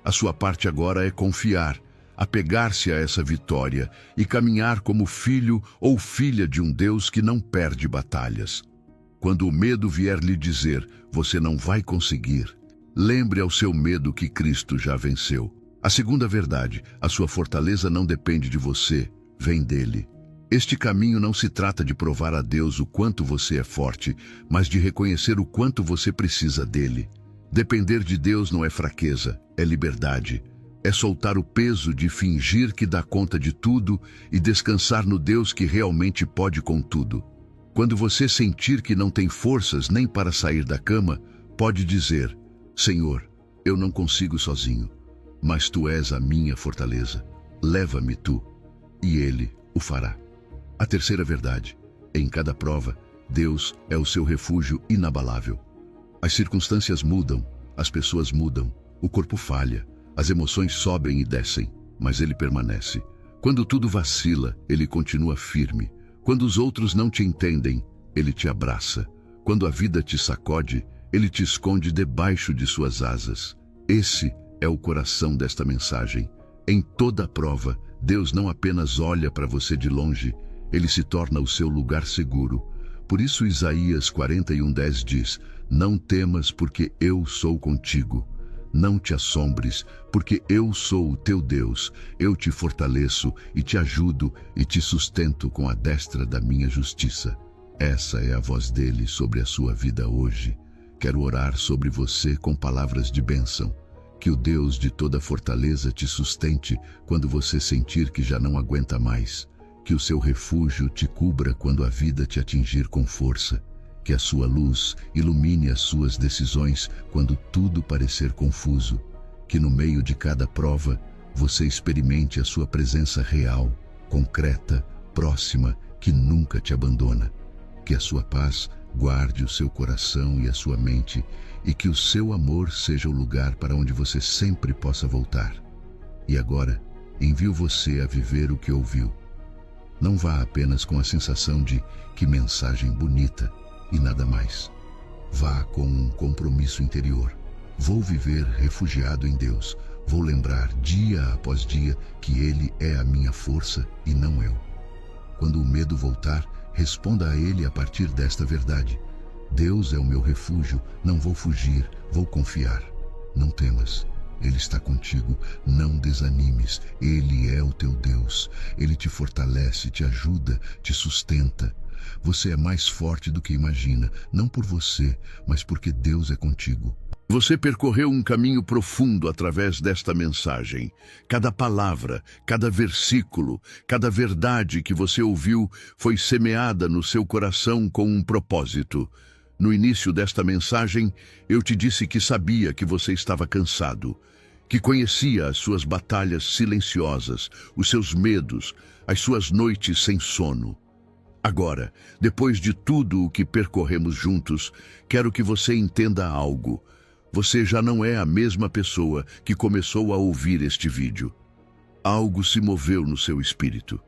A sua parte agora é confiar, apegar-se a essa vitória e caminhar como filho ou filha de um Deus que não perde batalhas. Quando o medo vier lhe dizer: você não vai conseguir, lembre ao seu medo que Cristo já venceu. A segunda verdade: a sua fortaleza não depende de você, vem dele. Este caminho não se trata de provar a Deus o quanto você é forte, mas de reconhecer o quanto você precisa dele. Depender de Deus não é fraqueza, é liberdade. É soltar o peso de fingir que dá conta de tudo e descansar no Deus que realmente pode com tudo. Quando você sentir que não tem forças nem para sair da cama, pode dizer: Senhor, eu não consigo sozinho, mas Tu és a minha fortaleza. Leva-me Tu, e Ele o fará. A terceira verdade: em cada prova, Deus é o seu refúgio inabalável. As circunstâncias mudam, as pessoas mudam, o corpo falha, as emoções sobem e descem, mas Ele permanece. Quando tudo vacila, Ele continua firme. Quando os outros não te entendem, Ele te abraça. Quando a vida te sacode, Ele te esconde debaixo de suas asas. Esse é o coração desta mensagem. Em toda prova, Deus não apenas olha para você de longe, Ele se torna o seu lugar seguro. Por isso Isaías 41:10 diz: Não temas, porque eu sou contigo. Não te assombres, porque eu sou o teu Deus. Eu te fortaleço e te ajudo e te sustento com a destra da minha justiça. Essa é a voz dele sobre a sua vida hoje. Quero orar sobre você com palavras de bênção. Que o Deus de toda fortaleza te sustente quando você sentir que já não aguenta mais. Que o seu refúgio te cubra quando a vida te atingir com força. Que a sua luz ilumine as suas decisões quando tudo parecer confuso. Que no meio de cada prova, você experimente a sua presença real, concreta, próxima, que nunca te abandona. Que a sua paz guarde o seu coração e a sua mente, e que o seu amor seja o lugar para onde você sempre possa voltar. E agora, envio você a viver o que ouviu. Não vá apenas com a sensação de que mensagem bonita e nada mais. Vá com um compromisso interior. Vou viver refugiado em Deus. Vou lembrar dia após dia que Ele é a minha força e não eu. Quando o medo voltar, responda a Ele a partir desta verdade. Deus é o meu refúgio, não vou fugir, vou confiar. Não temas, Ele está contigo, não desanimes, Ele é o teu Deus. Ele te fortalece, te ajuda, te sustenta. Você é mais forte do que imagina, não por você, mas porque Deus é contigo. Você percorreu um caminho profundo através desta mensagem. Cada palavra, cada versículo, cada verdade que você ouviu foi semeada no seu coração com um propósito. No início desta mensagem, eu te disse que sabia que você estava cansado, que conhecia as suas batalhas silenciosas, os seus medos, as suas noites sem sono. Agora, depois de tudo o que percorremos juntos, quero que você entenda algo. Você já não é a mesma pessoa que começou a ouvir este vídeo. Algo se moveu no seu espírito.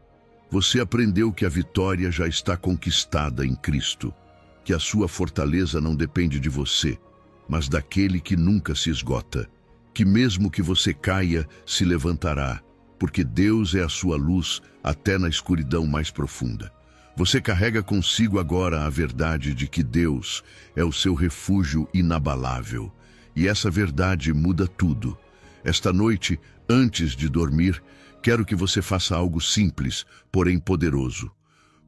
Você aprendeu que a vitória já está conquistada em Cristo, que a sua fortaleza não depende de você, mas daquele que nunca se esgota, que mesmo que você caia, se levantará, porque Deus é a sua luz até na escuridão mais profunda. Você carrega consigo agora a verdade de que Deus é o seu refúgio inabalável, e essa verdade muda tudo. Esta noite, antes de dormir, quero que você faça algo simples, porém poderoso.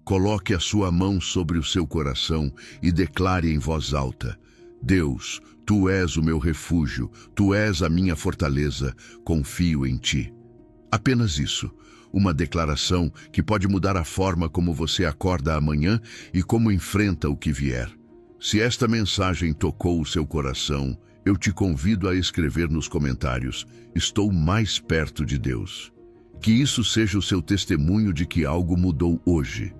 Coloque a sua mão sobre o seu coração e declare em voz alta: Deus, Tu és o meu refúgio, Tu és a minha fortaleza, confio em Ti. Apenas isso, uma declaração que pode mudar a forma como você acorda amanhã e como enfrenta o que vier. Se esta mensagem tocou o seu coração, eu te convido a escrever nos comentários: estou mais perto de Deus. Que isso seja o seu testemunho de que algo mudou hoje.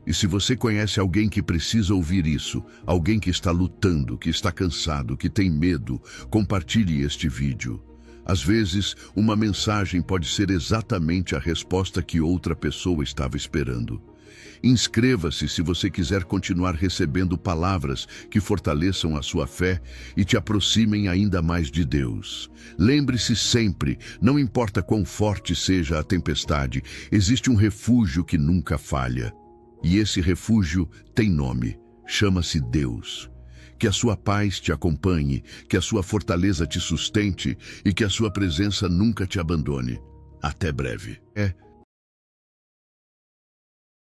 E se você conhece alguém que precisa ouvir isso, alguém que está lutando, que está cansado, que tem medo, compartilhe este vídeo. Às vezes, uma mensagem pode ser exatamente a resposta que outra pessoa estava esperando. Inscreva-se se você quiser continuar recebendo palavras que fortaleçam a sua fé e te aproximem ainda mais de Deus. Lembre-se sempre, não importa quão forte seja a tempestade, existe um refúgio que nunca falha. E esse refúgio tem nome, chama-se Deus. Que a sua paz te acompanhe, que a sua fortaleza te sustente e que a sua presença nunca te abandone. Até breve.